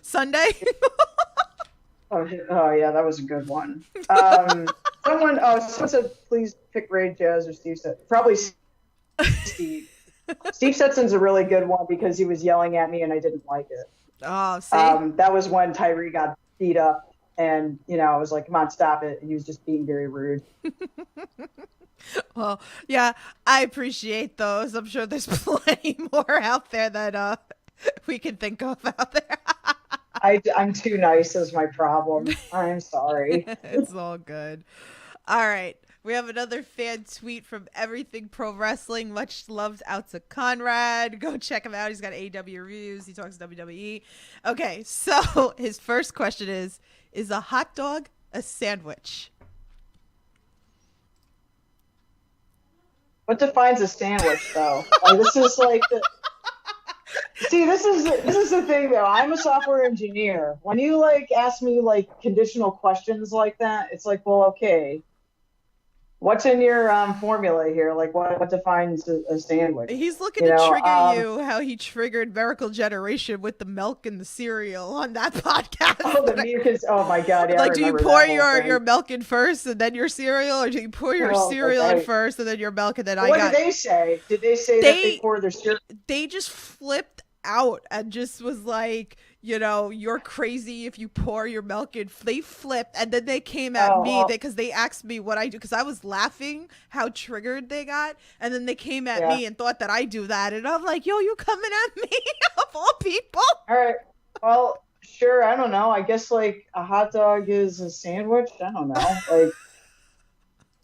Sunday. Oh yeah, that was a good one. Someone said please pick Ray Jazz or Steve Set. Probably Steve. Steve Setson's a really good one because he was yelling at me and I didn't like it. Oh, see? That was when Tyree got beat up and, I was like, come on, stop it. And he was just being very rude. Well, yeah, I appreciate those. I'm sure there's plenty more out there that we can think of out there. I'm too nice is my problem. I'm sorry. It's all good. All right. We have another fan tweet from Everything Pro Wrestling. Much loved out to Conrad. Go check him out. He's got AW reviews. He talks WWE. Okay, so his first question is a hot dog a sandwich? What defines a sandwich, though? This is like See, this is the thing, though. I'm a software engineer. When you ask me conditional questions like that, it's like, well, okay, what's in your formula here? What defines a sandwich? He's looking to trigger you how he triggered Miracle Generation with the milk and the cereal on that podcast. Oh, the mucus! Oh my God! Yeah, do you pour your milk in first and then your cereal, or do you pour your cereal in first and then your milk and then What did they say? Did they say that they pour their cereal? They just flipped out and just was like, you're crazy if you pour your milk in. They flipped and then they came at me because they asked me what I do because I was laughing how triggered they got, and then they came at me and thought that I do that, and I'm like, yo, you coming at me of all people? All right, well, sure. I don't know. I guess a hot dog is a sandwich. I don't know.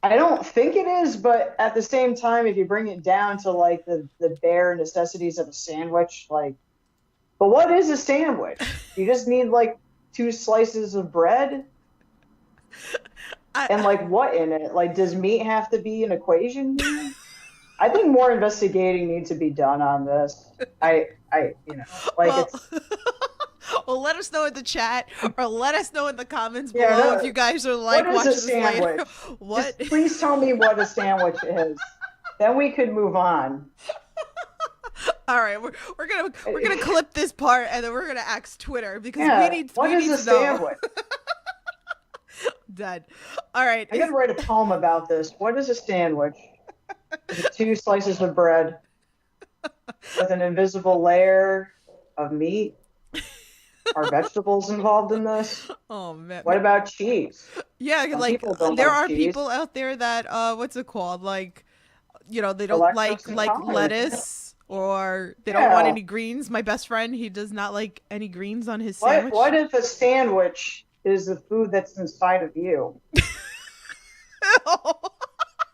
I don't think it is, but at the same time, if you bring it down to the bare necessities of a sandwich, but what is a sandwich? You just need 2 slices of bread? And what in it? Does meat have to be an equation here? I think more investigating needs to be done on this. Well, let us know in the chat or let us know in the comments below if you guys are watching this later. What? Just please tell me what a sandwich is. Then we could move on. All right, we're gonna clip this part and then we're gonna ask Twitter because we need what is a sandwich? Dead. All right. I'm gonna write a poem about this. What is a sandwich? Is it 2 slices of bread with an invisible layer of meat? Are vegetables involved in this? Oh man. What about cheese? Yeah, there are people out there that what's it called? They don't like lettuce or they don't want any greens. My best friend, he does not like any greens on his sandwich. What if a sandwich is the food that's inside of you?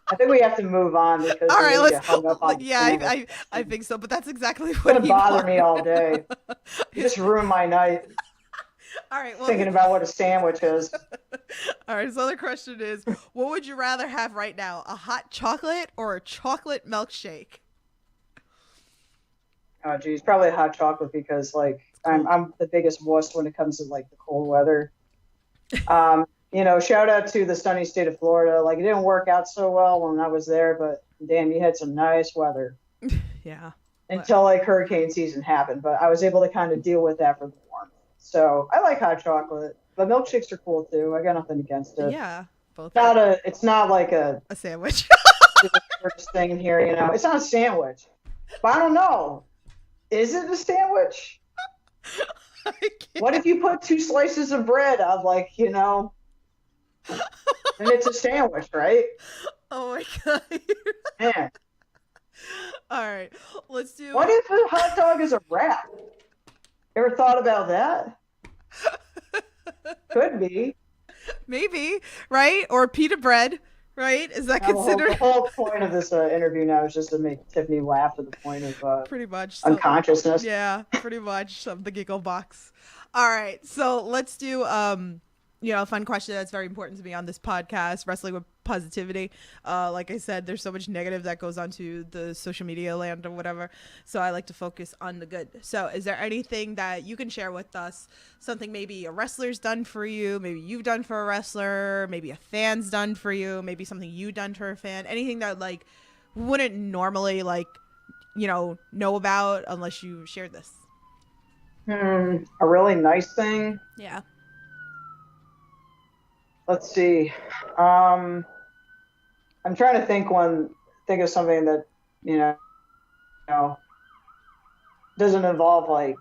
I think we have to move on because all right, get hung up on I think so, but that's exactly what it's gonna bother me all day. You just ruined my night. All right, thinking about what a sandwich is. All right, so the question is, what would you rather have right now, a hot chocolate or a chocolate milkshake? Oh geez, probably a hot chocolate because I'm the biggest wuss when it comes to the cold weather. Shout out to the sunny state of Florida. It didn't work out so well when I was there, but damn, you had some nice weather. Yeah. Until hurricane season happened, but I was able to kind of deal with that for the warmth. So I like hot chocolate, but milkshakes are cool too. I got nothing against it. Yeah, both. It's not like a sandwich. thing in here, It's not a sandwich. But I don't know. Is it a sandwich? What if you put 2 slices of bread on and it's a sandwich, right? Oh my God. Man. All right, let's do. What if a hot dog is a wrap? Ever thought about that? Could be. Maybe, right? Or pita bread, right? Is that considered? The whole point of this interview now is just to make Tiffany laugh to the point of pretty much unconsciousness. Yeah, pretty much the giggle box. All right, so let's do a fun question that's very important to me on this podcast, Wrestling with Positivity. Like I said, there's so much negative that goes onto the social media land or whatever. So I like to focus on the good. So is there anything that you can share with us? Something maybe a wrestler's done for you, maybe you've done for a wrestler, maybe a fan's done for you, maybe something you done for a fan, anything that wouldn't normally like, know about unless you shared this? A really nice thing. Yeah. Let's see. I'm trying to think of something that, you know, doesn't involve like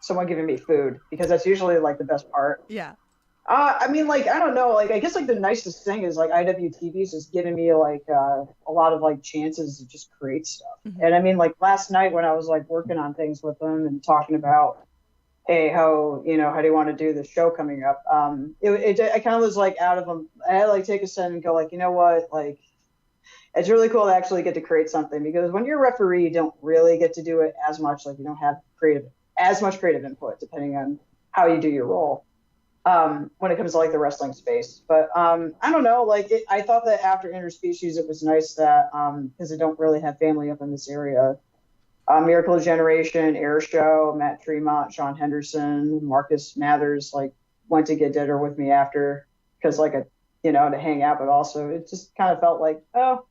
someone giving me food, because that's usually like the best part. Yeah. I mean, like, I don't know, like, I guess like the nicest thing is like IWTV is just giving me like a lot of like chances to just create stuff. Mhm. And I mean, like last night when I was like working on things with them and talking about, hey, how do you want to do the show coming up? I kind of was like out of them. I had to like take a second and go like, you know what, like, it's really cool to actually get to create something, because when you're a referee, you don't really get to do it as much. Like, you don't have as much creative input depending on how you do your role. When it comes to like the wrestling space. But I don't know, like I thought that after Interspecies, it was nice that because I don't really have family up in this area. Miracle Generation, Air Show, Matt Tremont, Sean Henderson, Marcus Mathers like went to get dinner with me after, because like to hang out, but also it just kind of felt like, oh,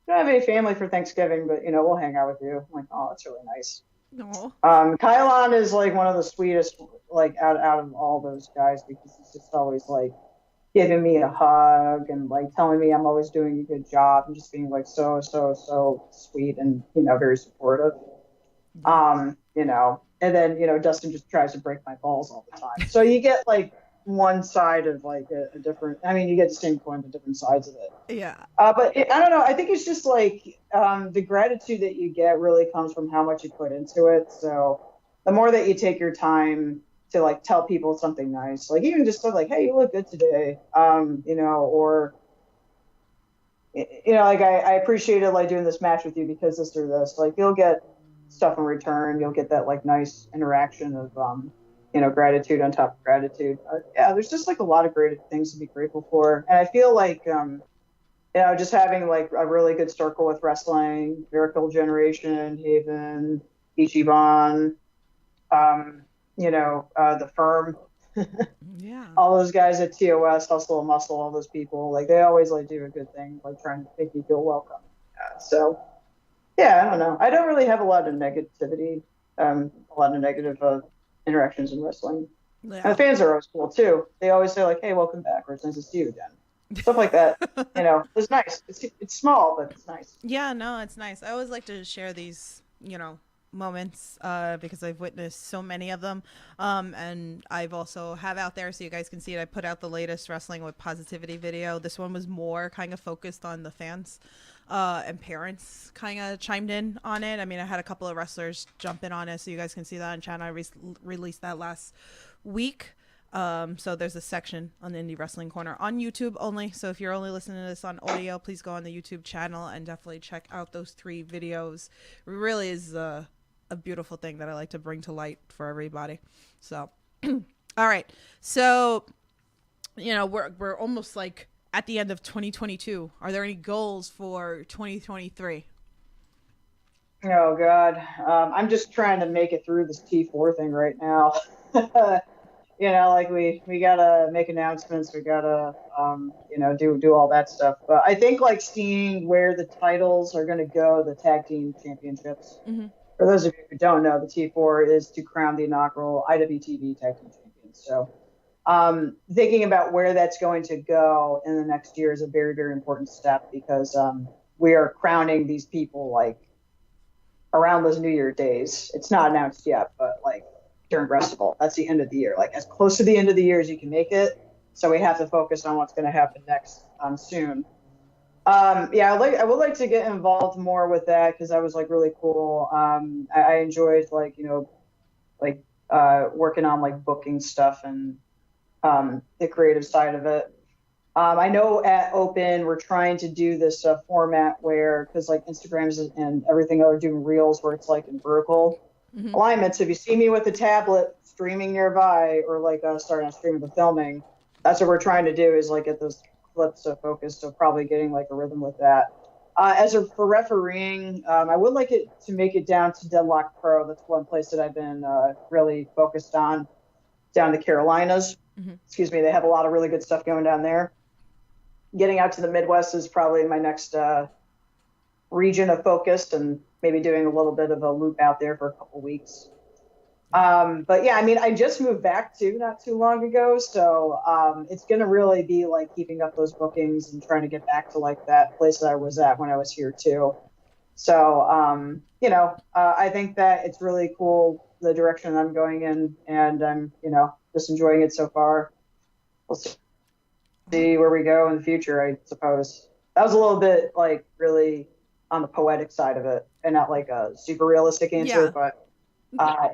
I don't have any family for Thanksgiving, but we'll hang out with you. I'm like, oh, that's really nice. No. Kylon is like one of the sweetest, like out of all those guys, because he's just always like giving me a hug and like telling me I'm always doing a good job and just being like so sweet and very supportive. And then Dustin just tries to break my balls all the time. So you get like one side of like a different. I mean, you get the same coin but different sides of it. Yeah. But I don't know. I think it's just like the gratitude that you get really comes from how much you put into it. So the more that you take your time to like tell people something nice, like even just stuff like, hey, you look good today, or like I appreciated like doing this match with you because this or this. Like you'll get stuff in return. You'll get that like nice interaction of gratitude on top of gratitude. Yeah, there's just like a lot of great things to be grateful for, and I feel like just having like a really good circle with wrestling, Miracle Generation, Haven, Ichiban, the Firm, Yeah. all those guys at TOS, Hustle and Muscle, all those people, like they always like do a good thing, like trying to make you feel welcome. So yeah, I don't know. I don't really have a lot of negativity, a lot of negative interactions in wrestling. Yeah. And the fans are always cool too. They always say like, "Hey, welcome back," or "It's nice to see you again." Stuff like that. It's nice. It's small, but it's nice. Yeah, no, it's nice. I always like to share these, moments because I've witnessed so many of them. And I've also have out there so you guys can see it. I put out the latest Wrestling with Positivity video. This one was more kind of focused on the fans and parents kind of chimed in on it. I mean, I had a couple of wrestlers jump in on it so you guys can see that on channel. I released that last week. So there's a section on the Indie Wrestling Corner on YouTube only. So if you're only listening to this on audio, please go on the YouTube channel and definitely check out those 3 videos. It really is a beautiful thing that I like to bring to light for everybody. So, all right. So, we're almost like at the end of 2022. Are there any goals for 2023? Oh God, I'm just trying to make it through this T4 thing right now. Like we gotta make announcements. We gotta, do all that stuff. But I think like seeing where the titles are gonna go, the tag team championships. Mm-hmm. For those of you who don't know, the T4 is to crown the inaugural IWTV tag team champions. So, thinking about where that's going to go in the next year is a very, very important step, because we are crowning these people like around those New Year days. It's not announced yet, but like during Festival, that's the end of the year, like as close to the end of the year as you can make it. So we have to focus on what's going to happen next soon. I would like to get involved more with that, because that was like really cool. I enjoyed working on like booking stuff and the creative side of it. I know at Open we're trying to do this format where, because like Instagrams and everything are doing reels where it's like in vertical alignment. So if you see me with a tablet streaming nearby, or like starting on streaming the filming, that's what we're trying to do, is like get those clips focused. So probably getting like a rhythm with that. For refereeing, I would like it to make it down to Deadlock Pro. That's one place that I've been really focused on, down the Carolinas. Mm-hmm. Excuse me. They have a lot of really good stuff going down there. Getting out to the Midwest is probably my next region of focus and maybe doing a little bit of a loop out there for a couple weeks. But yeah, I mean, I just moved back too not too long ago, so it's gonna really be like keeping up those bookings and trying to get back to like that place that I was at when I was here too. So I think that it's really cool the direction I'm going in, and I'm just enjoying it so far. We'll see where we go in the future, I suppose. That was a little bit like really on the poetic side of it, and not like a super realistic answer, but.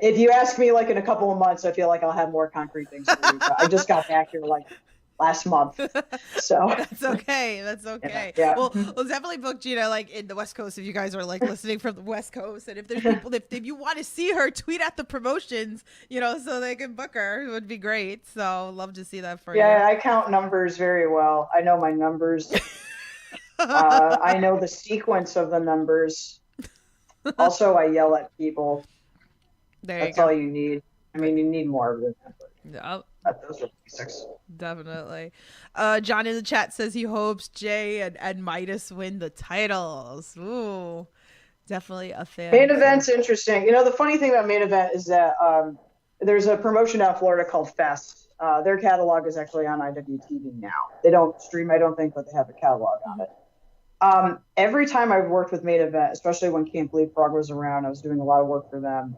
If you ask me like in a couple of months, I feel like I'll have more concrete things for you. But I just got back here like last month, so that's okay. That's okay. Yeah. Well, we'll definitely book Gina like in the West Coast if you guys are like listening from the West Coast, and if there's people if you want to see her, tweet at the promotions, so they can book her. It would be great. So love to see that for you. Yeah, I count numbers very well. I know my numbers. I know the sequence of the numbers. Also, I yell at people. That's all you need. I mean, you need more of it. Those are basics. Definitely. John in the chat says he hopes Jay and Midas win the titles. Ooh, definitely a fan. Main event's interesting. The funny thing about main event is that there's a promotion out in Florida called Fest. Their catalog is actually on IWTV now. They don't stream, I don't think, but they have a catalog on it. Every time I've worked with main event, especially when Camp Leapfrog was around, I was doing a lot of work for them.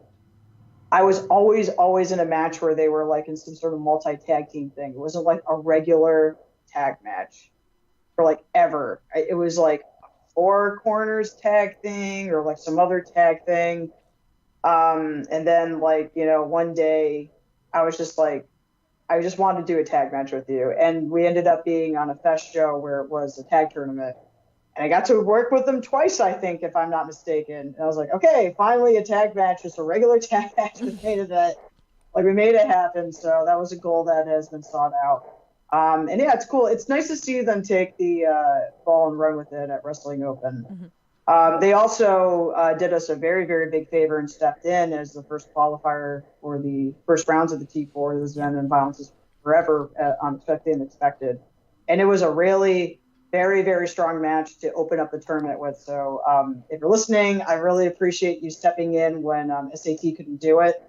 I was always in a match where they were like in some sort of multi-tag team thing. It wasn't like a regular tag match for like ever. It was like a 4 corners tag thing or like some other tag thing. And then like, one day I was just like, I just wanted to do a tag match with you. And we ended up being on a Fest show where it was a tag tournament. And I got to work with them twice, I think, if I'm not mistaken. And I was like, okay, finally a tag match, just a regular tag match with main event. Like, we made it happen. So that was a goal that has been sought out. And yeah, it's cool. It's nice to see them take the ball and run with it at Wrestling Open. Mm-hmm. They also did us a very, very big favor and stepped in as the first qualifier for the first rounds of the T4. This has been in Violence Forever on Expected and Expected. And it was a really very, very strong match to open up the tournament with. So if you're listening, I really appreciate you stepping in when SAT couldn't do it.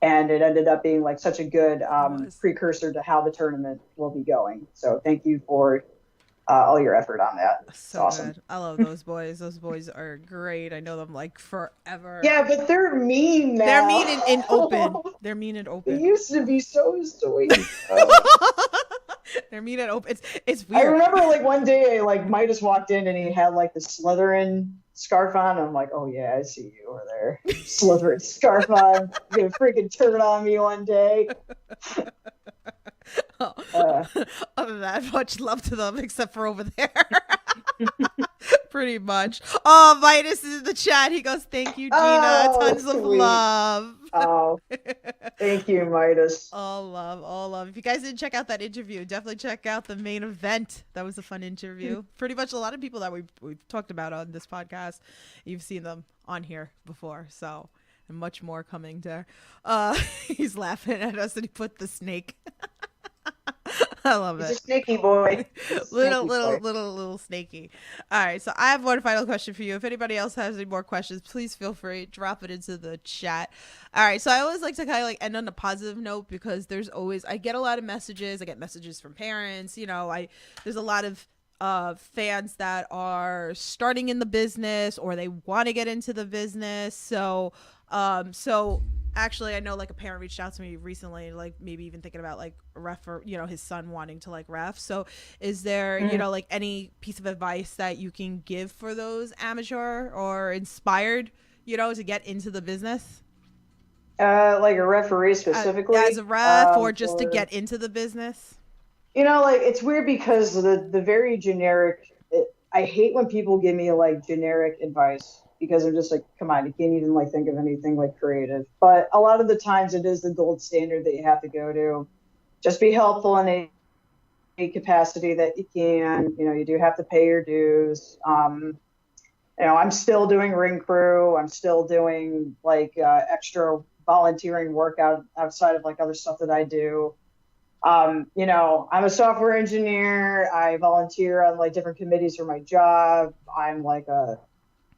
And it ended up being like such a good precursor to how the tournament will be going. So thank you for all your effort on that. It's awesome. Good. I love those boys. Those boys are great. I know them like forever. Yeah, but they're mean now. They're mean in open. They're mean and open. They used to be so sweet. They're mean and open. It's weird. I remember like one day like Midas walked in and he had like the Slytherin scarf on. I'm like, oh yeah, I see you over there. Slytherin scarf on. You're gonna freaking turn on me one day. Other than that, much love to them, except for over there. Pretty much. Oh, Midas is in the chat. He goes, thank you, Gina. Tons of love. Oh, thank you, Midas. All love. If you guys didn't check out that interview, definitely check out the main event. That was a fun interview. Pretty much a lot of people that we've talked about on this podcast, you've seen them on here before. So, and much more coming there. He's laughing at us and he put the snake. I love it. He's a snaky boy. Little snaky. All right, so I have one final question for you. If anybody else has any more questions, please feel free, drop it into the chat. All right, so I always like to kind of like end on a positive note because I get a lot of messages. I get messages from parents. There's a lot of fans that are starting in the business or they want to get into the business. So actually, I know like a parent reached out to me recently, like maybe even thinking about like ref or, his son wanting to like ref. So is there, like any piece of advice that you can give for those amateur or inspired, to get into the business? Like a referee specifically? As a ref or just to get into the business? Like it's weird because the very generic, I hate when people give me like generic advice. Because I'm just like, come on, you can't even like think of anything like creative. But a lot of the times it is the gold standard that you have to go to. Just be helpful in a capacity that you can. You do have to pay your dues. I'm still doing ring crew. I'm still doing like extra volunteering work outside of like other stuff that I do. I'm a software engineer. I volunteer on like different committees for my job. I'm like a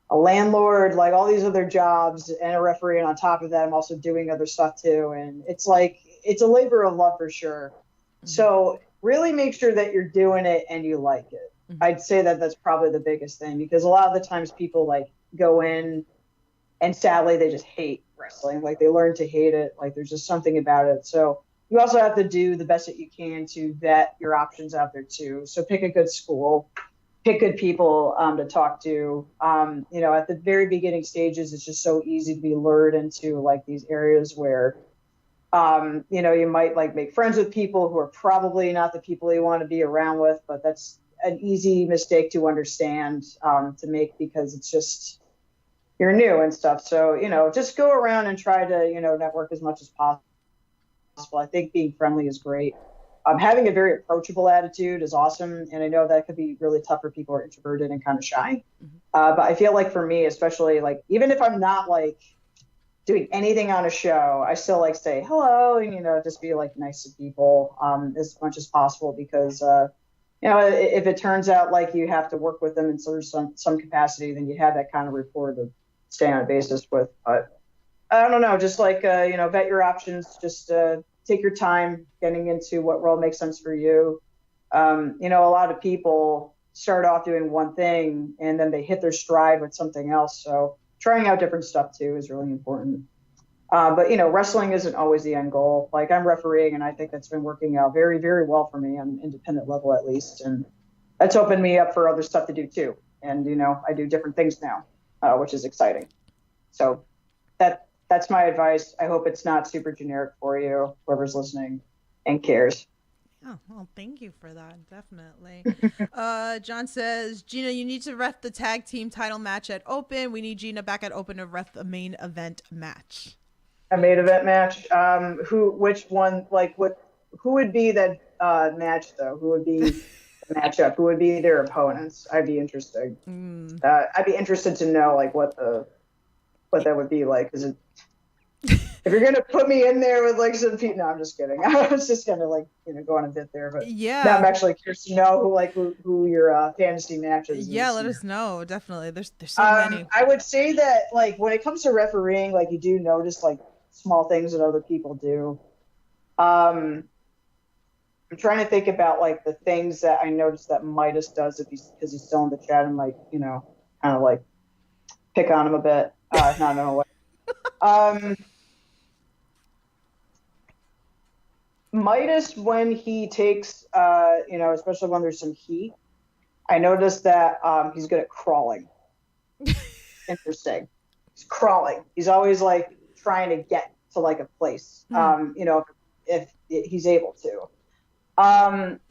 a landlord, like all these other jobs, and a referee. And on top of that, I'm also doing other stuff too. And it's like, it's a labor of love for sure. So really make sure that you're doing it and you like it. I'd say that that's probably the biggest thing, because a lot of the times people like go in and sadly they just hate wrestling. Like they learn to hate it. Like there's just something about it. So you also have to do the best that you can to vet your options out there too. So pick a good school, pick good people to talk to. At the very beginning stages, it's just so easy to be lured into like these areas where you might like make friends with people who are probably not the people you want to be around with, but that's an easy mistake to understand, to make, because it's just, you're new and stuff. So, just go around and try to, network as much as possible. I think being friendly is great. Having a very approachable attitude is awesome. And I know that could be really tough for people who are introverted and kind of shy. But I feel like for me, especially, like, even if I'm not like doing anything on a show, I still like say hello and, just be like nice to people as much as possible, because, if it turns out like you have to work with them in sort of some capacity, then you have that kind of rapport to stay on a basis with. But I don't know, just like, vet your options, just take your time getting into what role makes sense for you. A lot of people start off doing one thing and then they hit their stride with something else. So trying out different stuff too is really important. But wrestling isn't always the end goal. Like I'm refereeing, and I think that's been working out very, very well for me on an independent level, at least. And that's opened me up for other stuff to do too. And, I do different things now, which is exciting. So that's my advice. I hope it's not super generic for you, whoever's listening and cares. Oh, well, thank you for that. Definitely. John says, Gina, you need to ref the tag team title match at Open. We need Gina back at Open to ref the main event match. A main event match? Which one, like who would be that match though? Who would be the matchup? Who would be their opponents? I'd be interested. I'd be interested to know like what that would be like. Is it, if you're gonna put me in there with like some people, no, I'm just kidding. I was just gonna like go on a bit there, but yeah, now I'm actually curious to know who your fantasy matches. Yeah, let us know. Definitely, there's so many. I would say that like when it comes to refereeing, like you do notice like small things that other people do. I'm trying to think about like the things that I noticed that Midas does because he's still in the chat and like kind of like pick on him a bit. Not in a way. Midas, when he takes, especially when there's some heat, I noticed that he's good at crawling. Interesting. He's crawling. He's always like trying to get to like a place, if he's able to.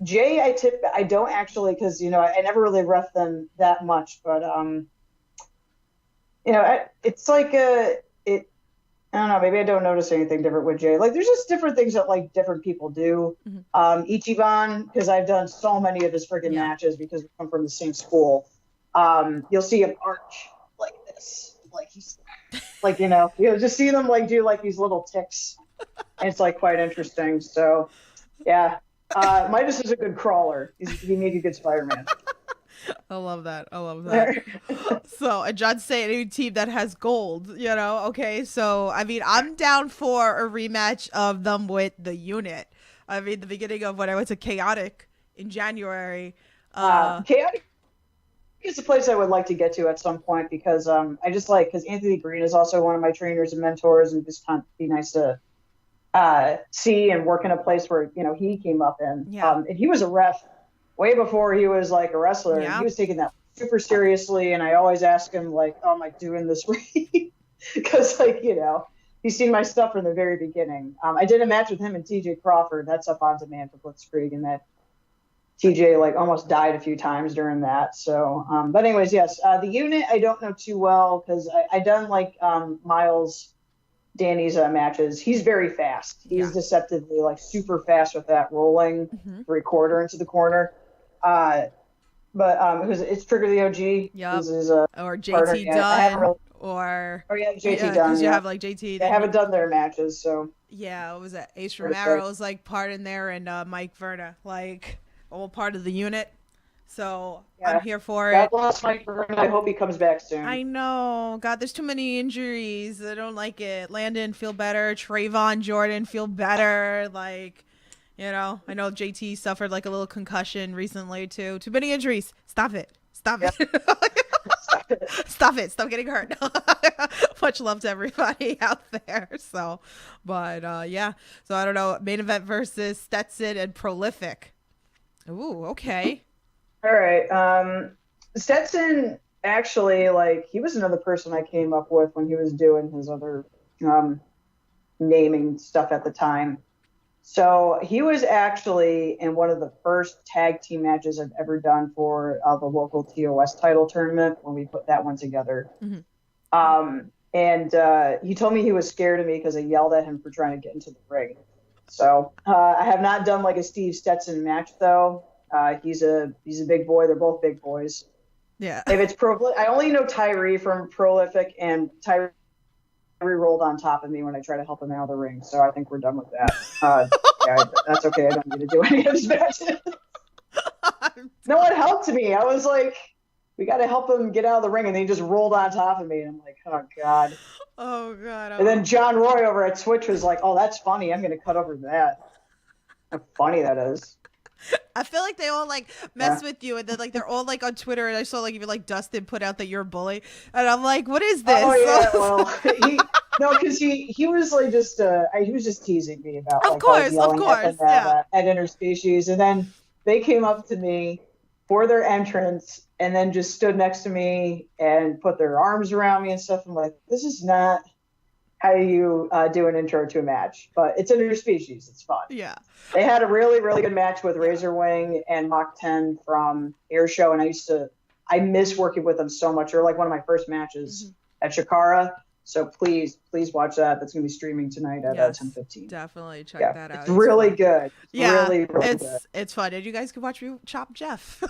Jay, I don't actually, because, I never really ref them that much, but, it's like I don't know, maybe I don't notice anything different with Jay. Like, there's just different things that, like, different people do. Ichiban, because I've done so many of his freaking matches because we come from the same school. You'll see him arch like this. Like, he's, like, you'll just see them, like, do, like, these little ticks. And it's, like, quite interesting. So, yeah. Midas is a good crawler. He made a good Spider-Man. I love that. So, and John's saying any team that has gold, okay. So, I mean, I'm down for a rematch of them with the unit. I mean, the beginning of when I went to Chaotic in January. Chaotic is a place I would like to get to at some point because I just like, because Anthony Green is also one of my trainers and mentors, and just kind of be nice to see and work in a place where, he came up in. Yeah. And he was a ref way before he was like a wrestler. Yeah. He was taking that super seriously, and I always ask him like, "Oh, am I doing this right?" Because like he's seen my stuff from the very beginning. I did a match with him and TJ Crawford. That's up on demand for Blitzkrieg, and that TJ like almost died a few times during that. So, but anyways, yes, the unit I don't know too well because I done like Miles Danny's matches. He's very fast. He's deceptively like super fast with that rolling 3/4 into the corner. But it's Trigger the OG. Yeah. Or JT Dunn. JT Dunn. Because you have like JT. They haven't done their matches, so. Yeah, what was that? Ace Romero was like part in there, and Mike Verna, like all part of the unit. So Yeah. I'm here for God it. bless Mike Vernon. I hope he comes back soon. I know. God, there's too many injuries. I don't like it. Landon, feel better. Trayvon Jordan, feel better. Like, you know, I know JT suffered like a little concussion recently too. Too many injuries. Stop it. Stop Yeah. it. Stop it. Stop getting hurt. Much love to everybody out there. So, but yeah. So I don't know. Main event versus Stetson and Prolific. Ooh, okay. All right. Stetson actually, like, he was another person I came up with when he was doing his other naming stuff at the time. So he was actually in one of the first tag team matches I've ever done for the local TOS title tournament when we put that one together. And he told me he was scared of me because I yelled at him for trying to get into the ring. So I have not done like a Steve Stetson match though. He's a big boy. They're both big boys. Yeah. If it's I only know Tyree from Prolific, and Tyree rolled on top of me when I tried to help him out of the ring. So I think we're done with that. Yeah, that's okay. I don't need to do any of his matches. No one helped me. I was like, we got to help him get out of the ring, and then he just rolled on top of me. And I'm like, oh God. Oh God. And then John Roy over at Twitch was like, oh, that's funny. I'm going to cut over that. How funny that is. I feel like they all like mess with you, and then like they're all like on Twitter, and I saw like even like Dustin put out that you're a bully, and I'm like, what is this? Oh yeah, well, because he was like just he was just teasing me about Of course, yeah. At Interspecies, and then they came up to me for their entrance, and then just stood next to me and put their arms around me and stuff. I'm like, this is not how you do an intro to a match, but it's Interspecies. It's fun. Yeah. They had a really, really good match with Razor Wing and Mach 10 from Air Show, and I miss working with them so much. They're like one of my first matches at Shakara. So please watch that. That's going to be streaming tonight at 10:15. Definitely check that out. It's really good. Yeah, really good. It's fun. And you guys can watch me chop Jeff.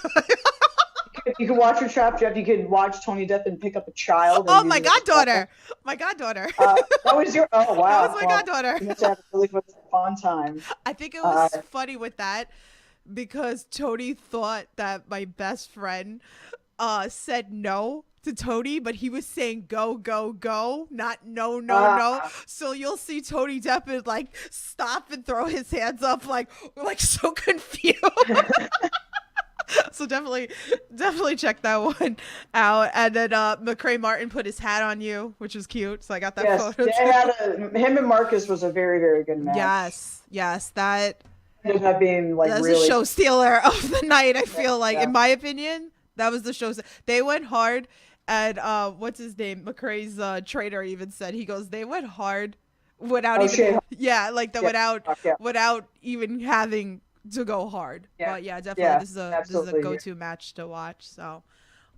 You can watch your Chop Jeff. You can watch Tony Depp and pick up a child. Oh, my goddaughter. My goddaughter. That was your. Oh wow. That was my goddaughter. You must have a really fun time. I think it was funny with that because Tony thought that my best friend said no to Tony, but he was saying go, not no. So you'll see Tony Depp like stop and throw his hands up like so confused. So definitely check that one out. And then McCray Martin put his hat on you, which was cute. So I got that photo. Him and Marcus was a very, very good match. Yes, that ended up being like that's really the show stealer of the night. I feel like, in my opinion, that was the show. They went hard, and what's his name? McCray's trainer even said, he goes, they went hard without without even having to go hard. But yeah, definitely this is a go-to match to watch. So,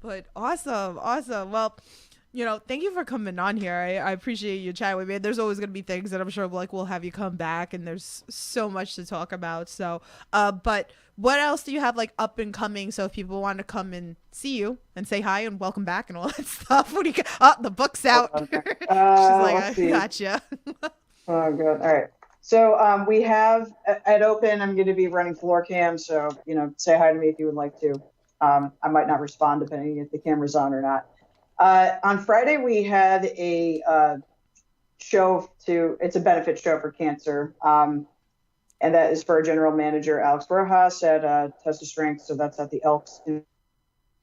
but awesome. Well, thank you for coming on here. I appreciate you chatting with me. There's always going to be things that I'm sure we'll have you come back, and there's so much to talk about. So, but what else do you have like up and coming? So if people want to come and see you and say hi and welcome back and all that stuff, what do you got? Oh, the book's out. She's like, I gotcha. Oh, good. All right. So we have at Open, I'm going to be running floor cam. So, say hi to me if you would like to. I might not respond depending if the camera's on or not. On Friday, we had a show it's a benefit show for cancer. And that is for our general manager, Alex Rojas at Test of Strength. So that's at the Elks in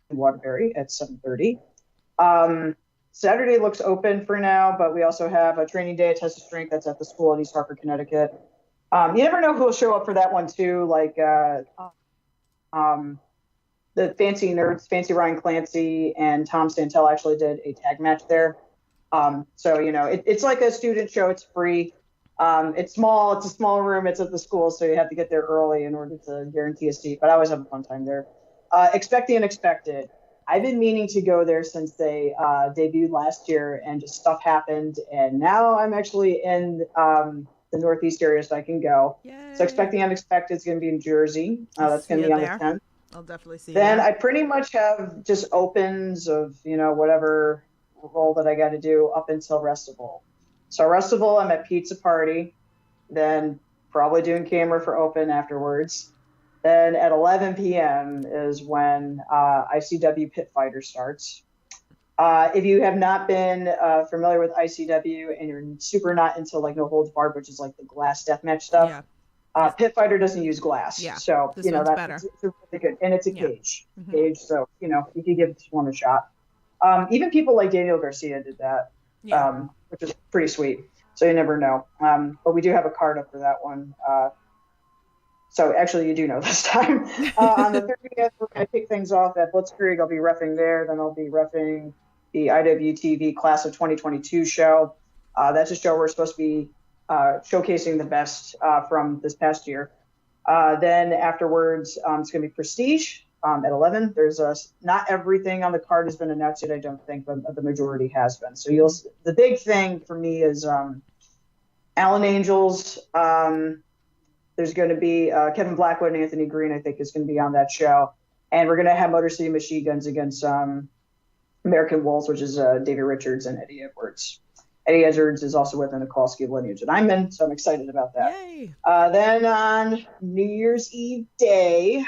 Waterbury at 7:30. Saturday looks open for now, but we also have a training day at Test of Strength that's at the school in East Hartford, Connecticut. You never know who will show up for that one too. Like the Fancy Nerds, Fancy Ryan Clancy and Tom Santel actually did a tag match there. So it's like a student show. It's free. It's small. It's a small room. It's at the school, so you have to get there early in order to guarantee a seat. But I always have a fun time there. Expect the unexpected. I've been meaning to go there since they debuted last year, and just stuff happened. And now I'm actually in the Northeast area, so I can go. Yay. So expect the unexpected is going to be in Jersey. That's going to be on the 10th. I'll definitely see. Then I pretty much have just opens of whatever role that I got to do up until Restival. So Restival, I'm at Pizza Party, then probably doing camera for Open afterwards. Then at 11 p.m. is when ICW Pit Fighter starts. If you have not been familiar with ICW and you're super not into like no holds barred, which is like the glass deathmatch stuff, Pit Fighter doesn't use glass. Yeah. So This you know one's that's better. it's really good, and it's a Yeah. cage. Mhm. Cage, so you know you could give this one a shot. Even people like Daniel Garcia did that, Yeah. which is pretty sweet. So you never know. But we do have a card up for that one. So actually, you do know this time. On the 30th, we're going to kick things off at Blitzkrieg. I'll be reffing there. Then I'll be reffing the IWTV Class of 2022 show. That's a show we're supposed to be showcasing the best from this past year. Then afterwards, it's going to be Prestige at 11. There's not everything on the card has been announced yet, I don't think, but the majority has been. So the big thing for me is Alan Angels. There's going to be Kevin Blackwood and Anthony Green, I think, is going to be on that show. And we're going to have Motor City Machine Guns against American Wolves, which is David Richards and Eddie Edwards. Eddie Edwards is also within the Kowalski lineage that I'm in, so I'm excited about that. Yay. Then on New Year's Eve day,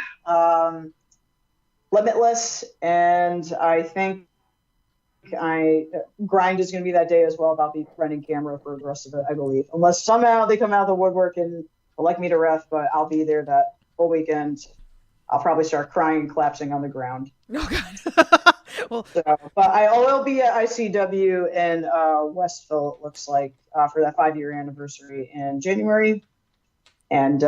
Limitless, and I think Grind is going to be that day as well. I'll be running camera for the rest of it, I believe. Unless somehow they come out of the woodwork and would like me to ref, but I'll be there that whole weekend. I'll probably start crying and collapsing on the ground. Oh, God. Well, So, but I will be at ICW in Westville, it looks like, for that 5-year anniversary in January. And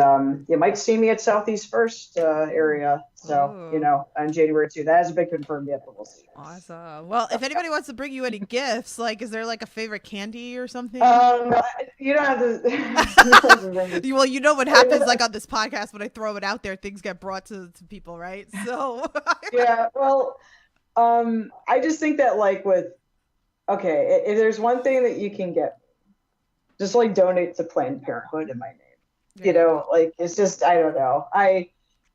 you might see me at Southeast First area. So, you know, on January 2. That hasn't been confirmed yet, but we'll see. awesome. Well, if anybody wants to bring you any gifts, like, is there like a favorite candy or something? You don't have to. Well, you know what happens like on this podcast when I throw it out there, things get brought to people, right? So Yeah, well, I just think that like if there's one thing that you can get, just like donate to Planned Parenthood in my name. You know, like it's just I don't know.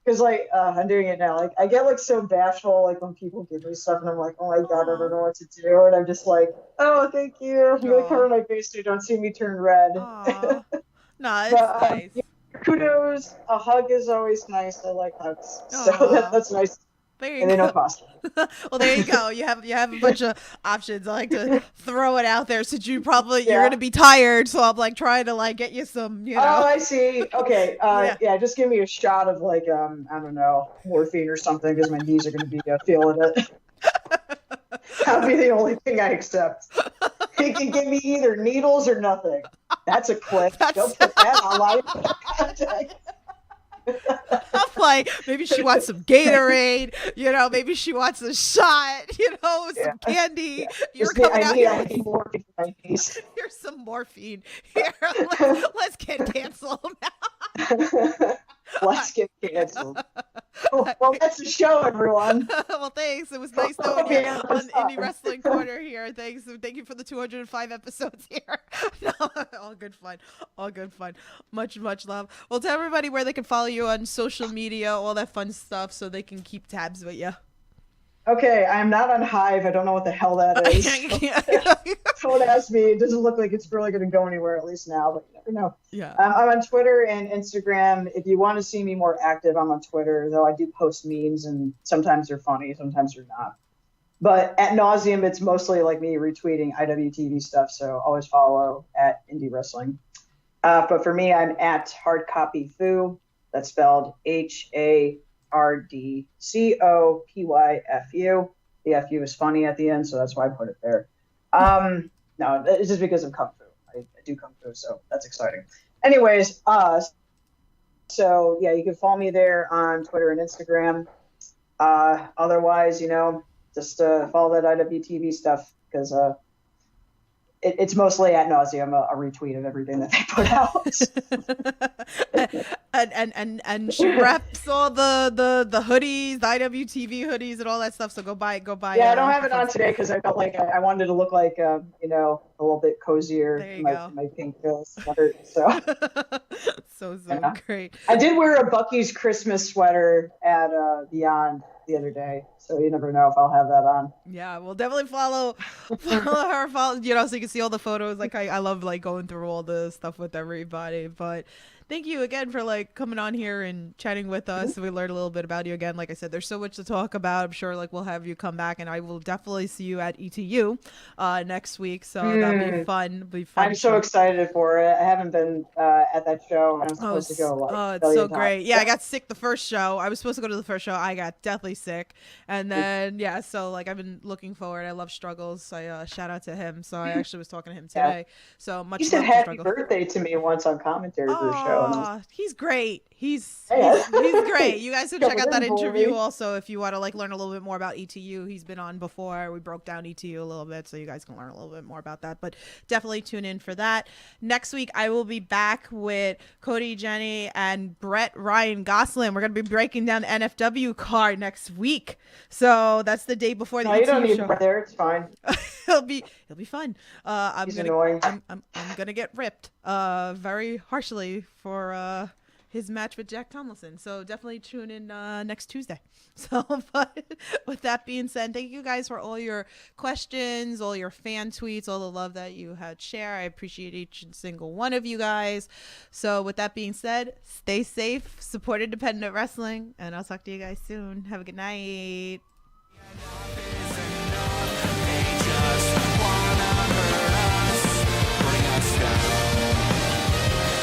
Because like I'm doing it now. Like I get like so bashful like when people give me stuff and I'm like, oh my God, I don't know what to do, and I'm just like, oh, thank you. I'm gonna cover my face so you don't see me turn red. Aw. No, it's But, nice. yeah, kudos. A hug is always nice. I like hugs, so that's nice. There you And they go. don't cost. Well, there you go. You have a bunch of options. I like to throw it out there since you're gonna be tired, so I'm like trying to like get you some, you know. Oh, I see. Okay. Yeah, just give me a shot of like I don't know, morphine or something because my knees are gonna be feeling it. That'll be the only thing I accept. You can give me either needles or nothing. That's a clip. Don't put that on live. I'm like, maybe she wants some Gatorade, you know, maybe she wants a shot, you know, some candy. Yeah. You're Just coming out here. I need morphine for my knees. Here's some morphine. Here, let's get canceled now. Let's get canceled. Well, that's the show, everyone. Well, thanks. It was nice knowing you on Indie Wrestling Corner here. Thanks. Thank you for the 205 episodes here. No, all good fun. All good fun. Much, much love. Well, tell everybody where they can follow you on social media, all that fun stuff, so they can keep tabs with you. Okay, I'm not on Hive. I don't know what the hell that is. Someone asked me. It doesn't look like it's really going to go anywhere, at least now, but you never know. Yeah. I'm on Twitter and Instagram. If you want to see me more active, I'm on Twitter, though I do post memes, and sometimes they're funny, sometimes they're not. But at nauseum, it's mostly like me retweeting IWTV stuff, so always follow at Indie Wrestling. But for me, I'm at Hard Copy Fu. That's spelled HARDCOPYFU. The FU is funny at the end, so that's why I put it there. No, it's just because of Kung Fu. I do Kung Fu, so that's exciting. Anyways, so yeah, you can follow me there on Twitter and Instagram. Otherwise, you know, just follow that IWTV stuff because it's mostly ad nauseum a retweet of everything that they put out. and she reps all the hoodies, the IWTV hoodies and all that stuff. So go buy. Yeah, I don't have it on today because I felt like I wanted to look like you know, a little bit cozier in my pink sweater. So so yeah. Great. I did wear a Bucky's Christmas sweater at Beyond the other day, so you never know if I'll have that on. Yeah, we'll definitely follow her, you know, so you can see all the photos. Like I love like going through all the stuff with everybody. But thank you again for like coming on here and chatting with us. We learned a little bit about you again. Like I said, there's so much to talk about. I'm sure like we'll have you come back, and I will definitely see you at ETU next week. So that'll be fun. Be fun. I'm so excited for it. I haven't been at that show. I'm Oh, supposed to go like a it's so billion great. times. Yeah, I got sick the first show. I was supposed to go to the first show. I got deathly sick. And then, yeah, so like I've been looking forward. I love Struggles. I shout out to him. So I actually was talking to him today. So much He love said to happy Struggles. birthday to me once on commentary for a show. And I was, He's great. He's Yeah. great. You guys can Yeah, check out we're that gonna interview bully. also if you want to like learn a little bit more about ETU. He's been on before. We broke down ETU a little bit, so you guys can learn a little bit more about that. But definitely tune in for that. Next week I will be back with Cody, Jenny, and Brett Ryan Goslin. We're gonna be breaking down the NFW card next week. So that's the day before the no, you don't ETU need show. to there. It's fine. it'll be fun. He's annoying. I'm gonna get ripped very harshly for his match with Jack Tomlinson. So definitely tune in next Tuesday. So, but with that being said, thank you guys for all your questions, all your fan tweets, all the love that you had shared. I appreciate each and single one of you guys. So with that being said, stay safe, support independent wrestling, and I'll talk to you guys soon. Have a good night.